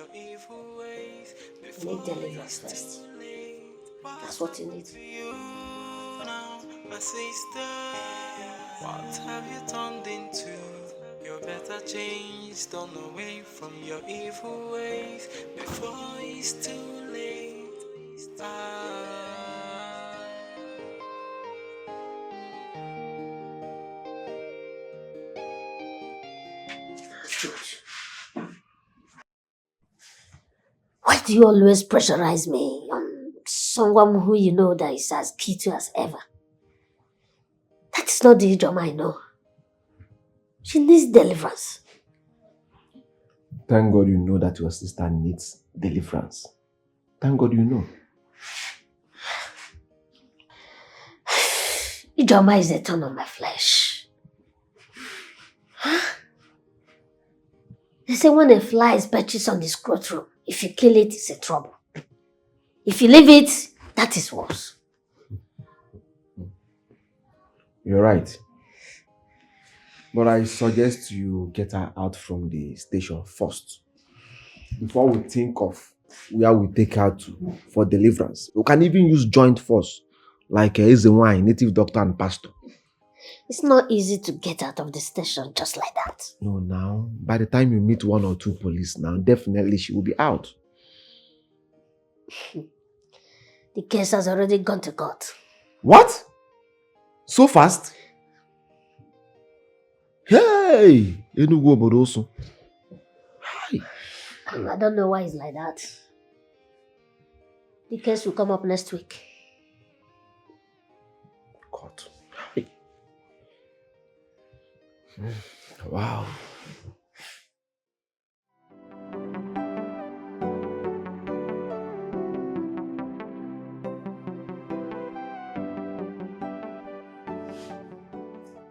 You need deliverance first. That's what you need. My sister, what have you turned into? You better change, turn away from your evil ways before it's too late. truth. Why do you always pressurize me on someone who you know that is as guilty as ever? That is not the Ijoma I know. She needs deliverance. Thank God you know that your sister needs deliverance. Thank God you know. Ijoma is a thorn on my flesh. They say when a fly is perches on this courtroom, if you kill it, it's a trouble. If you leave it, that is worse. You're right. But I suggest you get her out from the station first. Before we think of where we take her to for deliverance. We can even use joint force, like Ezewine, native doctor and pastor. It's not easy to get out of the station just like that. No, now, by the time you meet 1 or 2 police now, definitely she will be out. The case has already gone to court. What? So fast? Hey! Enugu Obodoso. I don't know why it's like that. The case will come up next week. God. Hey. Wow.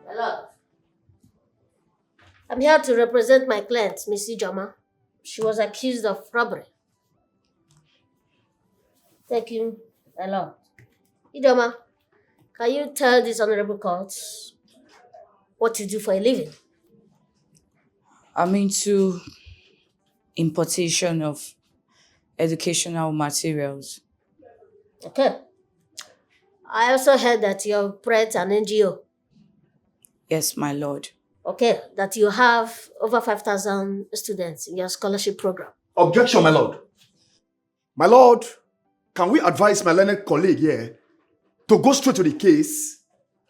Hello. I'm here to represent my client, Miss Ijoma. She was accused of robbery. Thank you a lot. Ijoma, can you tell this honorable court what you do for a living? I'm into importation of educational materials. Okay. I also heard that you operate an NGO. Yes, my lord. Okay, that you have over 5,000 students in your scholarship program. Objection, my lord. My lord, can we advise my learned colleague here to go straight to the case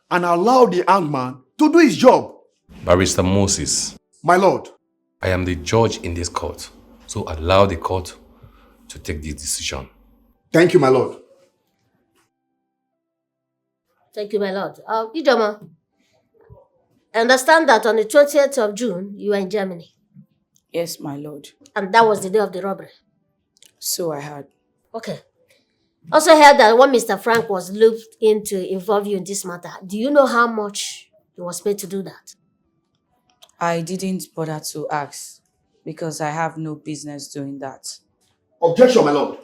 and allow the hangman to do his job? Barrister Moses. My lord. I am the judge in this court, so allow the court to take this decision. Thank you, my lord. Thank you, my lord. Ijoma, I understand that on the 20th of June, you were in Germany. Yes, my lord. And that was the day of the robbery. So I heard. Okay. Also heard that when Mr. Frank was looped in to involve you in this matter, do you know how much he was paid to do that? I didn't bother to ask because I have no business doing that. Objection, my lord.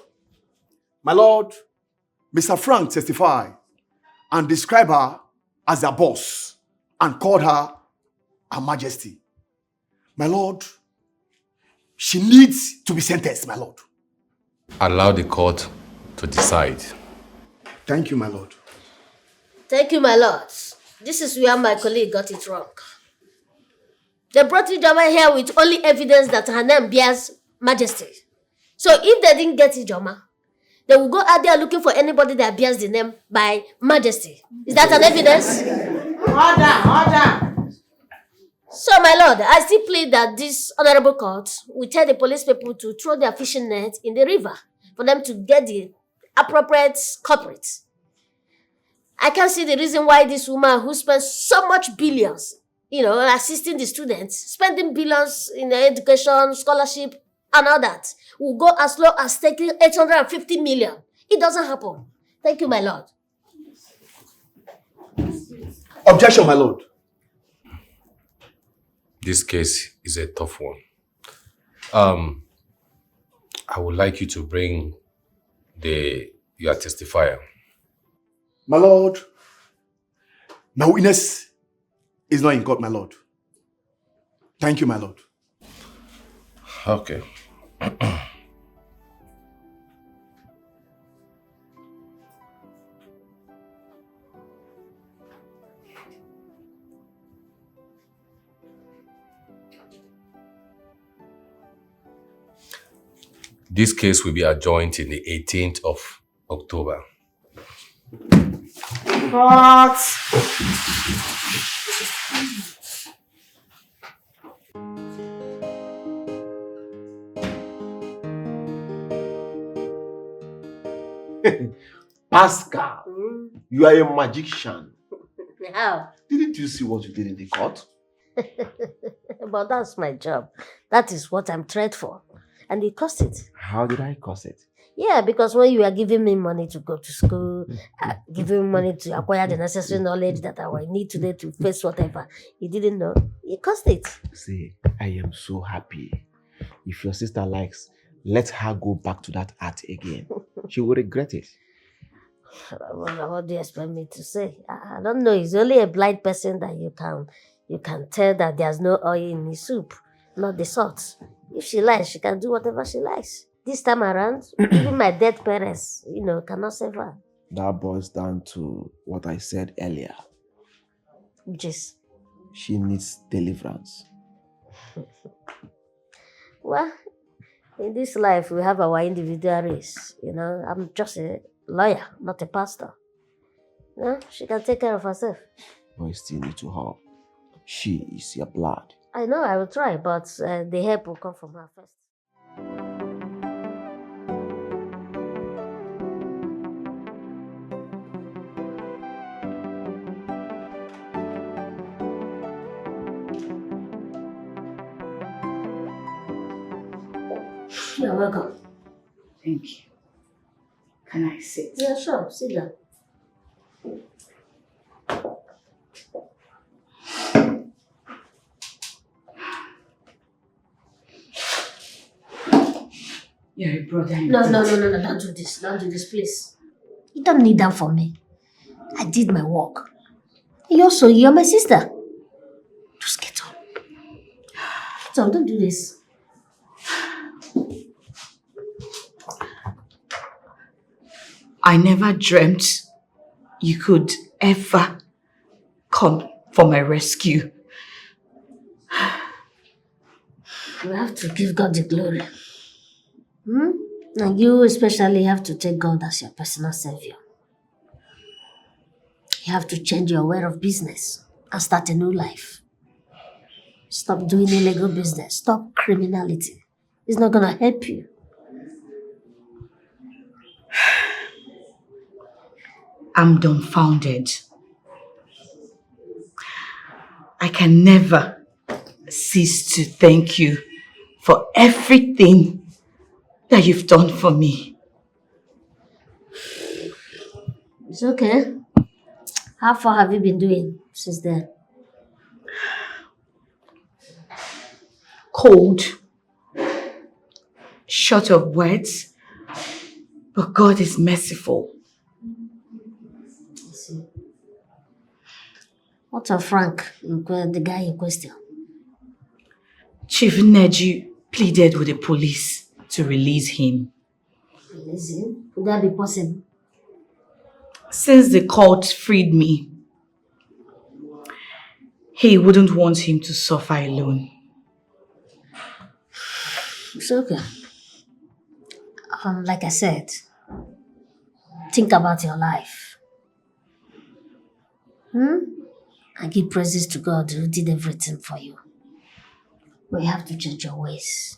My lord, Mr. Frank testified and described her as their boss and called her Her Majesty. My lord, she needs to be sentenced, my lord. Allow the court to decide. Thank you, my lord. Thank you, my lord. This is where my colleague got it wrong. They brought Ijoma here with only evidence that her name bears Majesty. So if they didn't get Ijoma, they will go out there looking for anybody that bears the name by Majesty. Is that an evidence? Order! So, my lord, I still plead that this honorable court will tell the police people to throw their fishing net in the river for them to get the appropriate culprits. I can't see the reason why this woman who spends so much billions, assisting the students, spending billions in their education, scholarship, and all that, will go as low as taking 850 million. It doesn't happen. Thank you, my lord. Objection, my lord. This case is a tough one. I would like you to bring your testifier. My lord, my witness is not in court, my lord. Thank you, my lord. Okay. This case will be adjourned in the 18th of October. What? Pascal, you are a magician. How? Didn't you see what you did in the court? But that's my job. That is what I'm trained for. And it cost it. How did I cause it? Yeah, because when you are giving me money to go to school, giving me money to acquire the necessary knowledge that I will need today to face whatever, you didn't know, it cost it. See, I am so happy. If your sister likes, let her go back to that art again. She will regret it. What do you expect me to say? I don't know. It's only a blind person that you can tell that there's no oil in the soup, not the salt. If she likes, she can do whatever she likes. This time around, even my dead parents, cannot save her. That boils down to what I said earlier. Which is? She needs deliverance. Well, in this life, we have our individual race. I'm just a lawyer, not a pastor. She can take care of herself. But you still need to help. She is your blood. I know, I will try, but the help will come from her first. You're welcome. Thank you. Can I sit? Yeah, sure. Sit down. You're a brother. No. Don't do this. Don't do this, please. You don't need that for me. I did my work. You're my sister. Just get on. Get on, don't do this. I never dreamt you could ever come for my rescue. You have to give God the glory. And you especially have to take God as your personal savior. You have to change your way of business and start a new life. Stop doing illegal business. Stop criminality. It's not going to help you. I'm dumbfounded. I can never cease to thank you for everything that you've done for me. It's okay. How far have you been doing since then? Cold, short of words, but God is merciful. I see. What of Frank, the guy in question? Chief Neji pleaded with the police to release him. Release him? Would that be possible? Since the court freed me, he wouldn't want him to suffer alone. It's okay. Like I said, think about your life. I give praises to God who did everything for you. But you have to change your ways.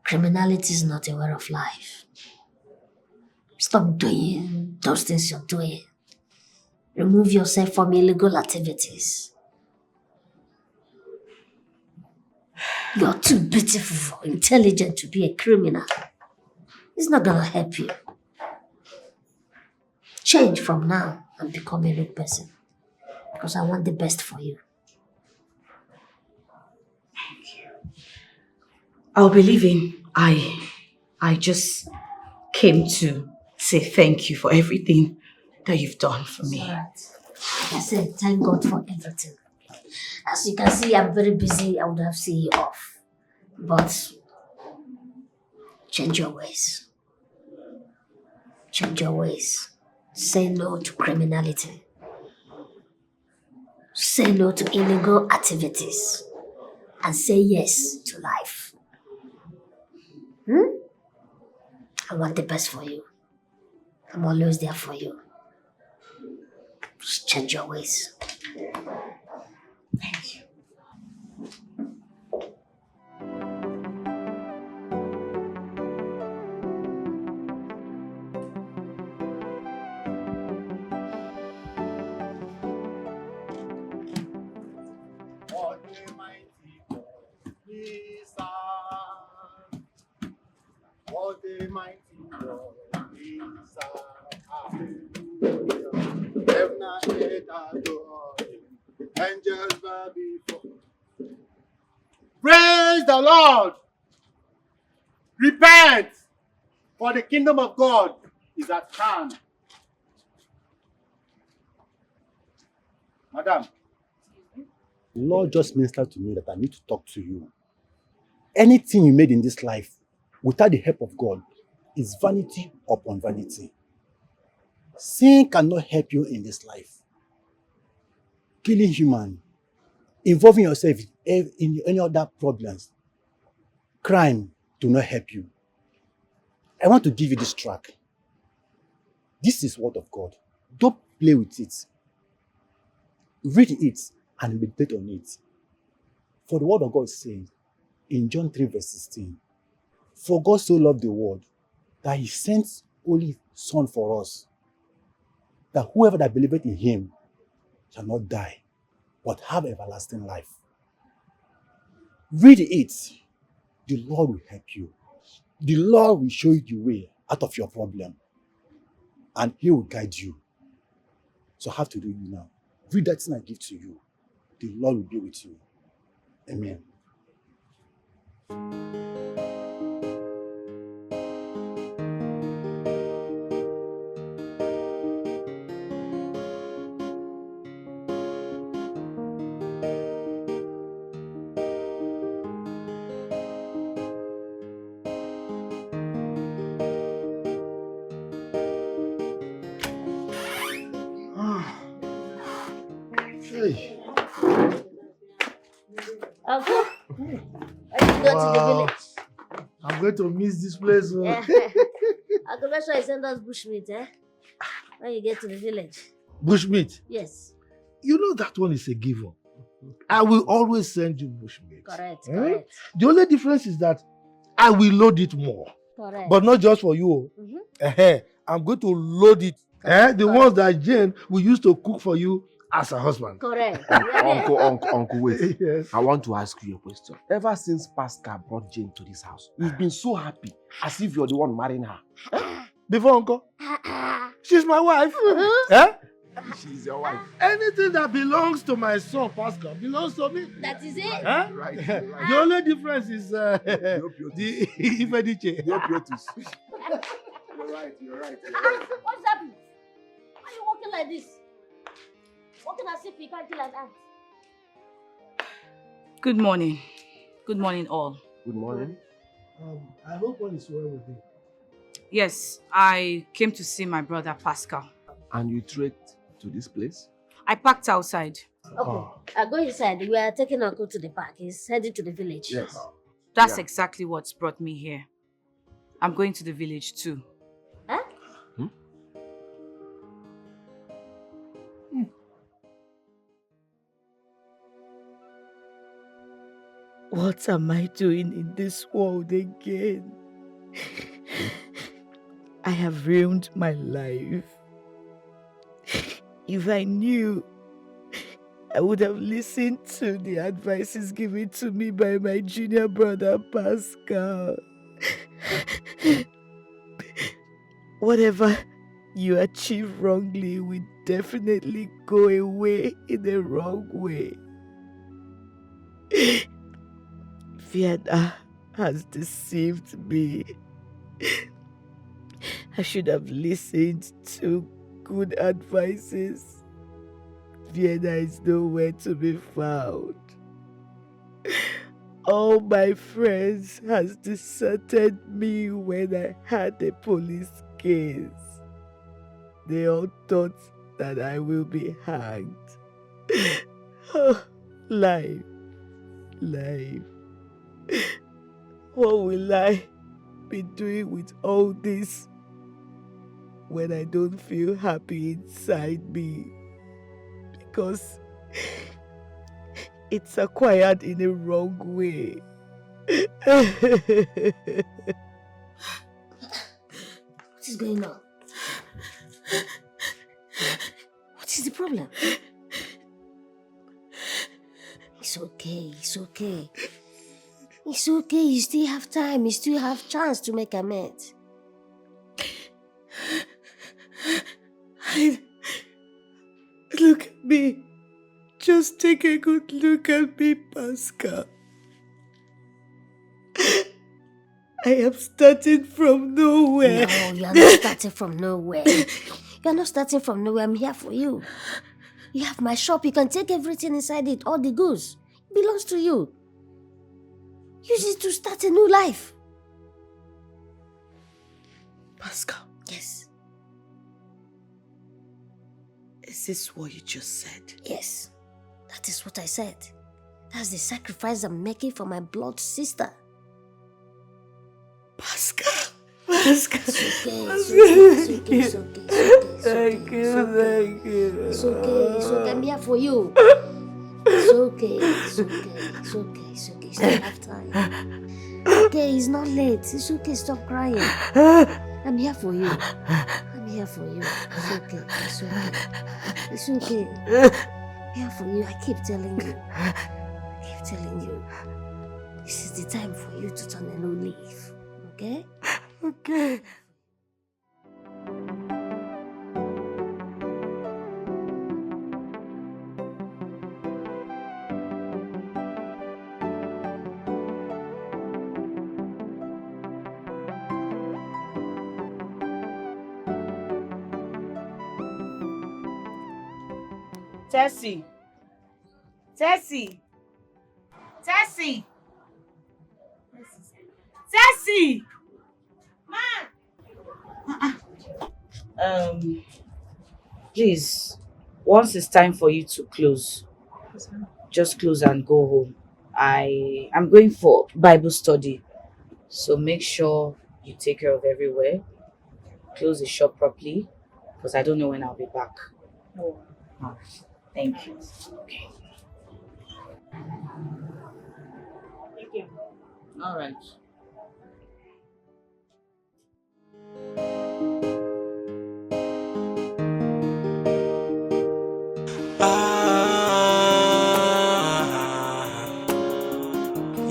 Criminality is not a way of life. Stop doing those things you're doing. Remove yourself from illegal activities. You're too beautiful, intelligent to be a criminal. It's not gonna help you. Change from now and become a good person. Because I want the best for you. Thank you. I'll be leaving. I just came to say thank you for everything that you've done for me. Alright. Like I said, thank God for everything. As you can see, I'm very busy. I would have seen you off. But change your ways. Change your ways. Say no to criminality. Say no to illegal activities. And say yes to life. I want the best for you. I'm always there for you. Just change your ways. Thank you. What a mighty God is our Hallelujah. Heaven and earth adore him. Angels bow before. Praise the Lord. Repent, for the kingdom of God is at hand. Madam, the Lord just ministered to me that I need to talk to you. Anything you made in this life without the help of God is vanity upon vanity. Sin cannot help you in this life. Killing human, involving yourself in any other problems, crime do not help you. I want to give you this track. This is word of God. Don't play with it. Read it and meditate on it. For the word of God says in John 3 verse 16, for God so loved the world that he sent only Son for us, that whoever that believeth in him shall not die, but have everlasting life. Read it. The Lord will help you. The Lord will show you the way out of your problem, and he will guide you. So I have to do you now. Read that thing I give to you. The Lord will be with you. Amen. Hey. Uncle, are you going to the village? I'm going to miss this place. Oh. Uncle, make sure you send us bushmeat, when you get to the village. Bushmeat. Yes. You know that one is a given. I will always send you bushmeat. Correct, Eh? correct. The only difference is that I will load it more. Correct. But not just for you. I'm going to load it. The ones that Jane will use to cook for you as a husband. Correct. Uncle, wait. Yes. I want to ask you a question. Ever since Pascal brought Jane to this house, you've been so happy, as if you're the one marrying her. Before, Uncle? She's my wife. She's your wife. Anything that belongs to my son, Pascal, belongs to me. That is it. Right. The only difference is the Ifediche. You're right. What's happening? Why are you walking like this? Walking as if you can't kill an ant. Good morning. Good morning, all. Good morning. I hope all is well with you. Yes, I came to see my brother Pascal. And you trekked to this place? I parked outside. Okay, I'll go inside. We are taking Uncle to the park. He's heading to the village. Yes. That's exactly what's brought me here. I'm going to the village too. Huh? What am I doing in this world again? I have ruined my life. If I knew, I would have listened to the advices given to me by my junior brother Pascal. Whatever you achieve wrongly will definitely go away in the wrong way. Vienna has deceived me. I should have listened to good advices. Vienna is nowhere to be found. All my friends has deserted me when I had a police case. They all thought that I will be hanged. Oh, life. What will I be doing with all this when I don't feel happy inside me? Because it's acquired in a wrong way. What is going on? What is the problem? It's okay. It's okay, you still have time, you still have chance to make amends. Look at me. Just take a good look at me, Pascal. I am starting from nowhere. No, you are not starting from nowhere. You are not starting from nowhere. I'm here for you. You have my shop. You can take everything inside it. All the goods. It belongs to you. Use it to start a new life. Pascal. Yes. Is this what you just said? Yes. That is what I said. That's the sacrifice I'm making for my blood sister. Pascal. Pascal. It's okay. It's okay. Thank you. It's okay. I'm here for you. It's okay. You still have time. Okay, it's not late. It's okay. Stop crying. I'm here for you. It's okay. It's okay. I'm here for you. I keep telling you. This is the time for you to turn a new leaf. Okay? Okay. Tessie. Tessie. Tessie. Tessie. Please, once it's time for you to close, just close and go home. I'm going for Bible study, so make sure you take care of everywhere. Close the shop properly, because I don't know when I'll be back. Oh. Thank you. Okay. Thank you. All right.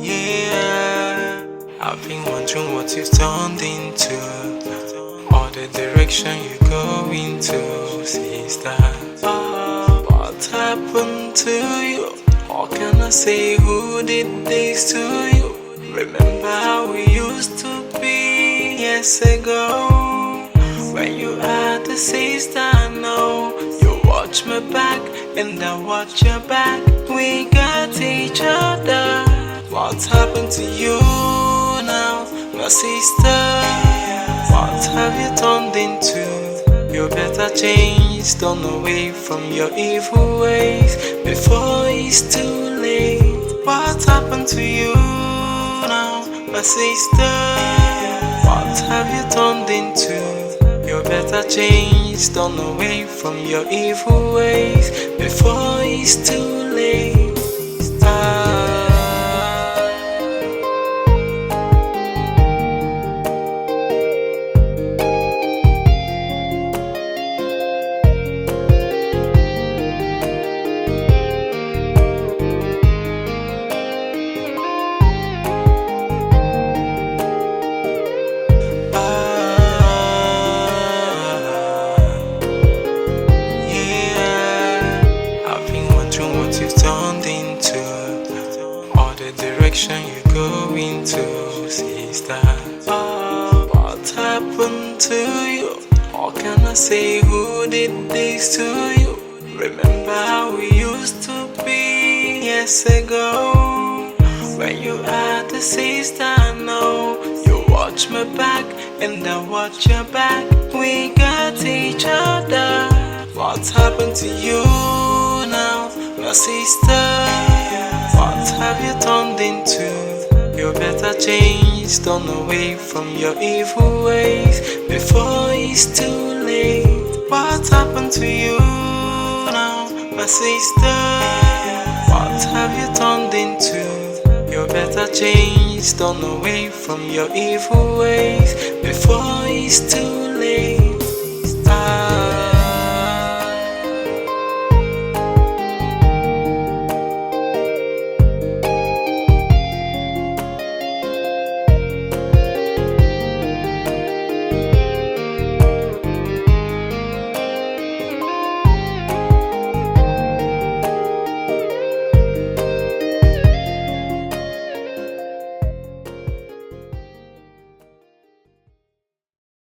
Yeah, I've been wondering what you've turned into, or the direction you go into, sister. What happened to you? Or can I say who did this to you? Remember how we used to be years ago, when you had a sister. Now you watch my back and I watch your back. We got each other. What happened to you now, my sister? What have you turned into? You better change, turn away from your evil ways before it's too late. What happened to you now, my sister? What have you turned into? You better change, turn away from your evil ways before it's too late. You go into, sister. What happened to you? Or can I say who did this to you? Remember how we used to be years ago, when you had a sister. Now you watch my back and I watch your back. We got each other. What happened to you now, my sister? What have you turned into? You better change, turn away from your evil ways before it's too late. What happened to you now, my sister? What have you turned into? You better change, turn away from your evil ways before it's too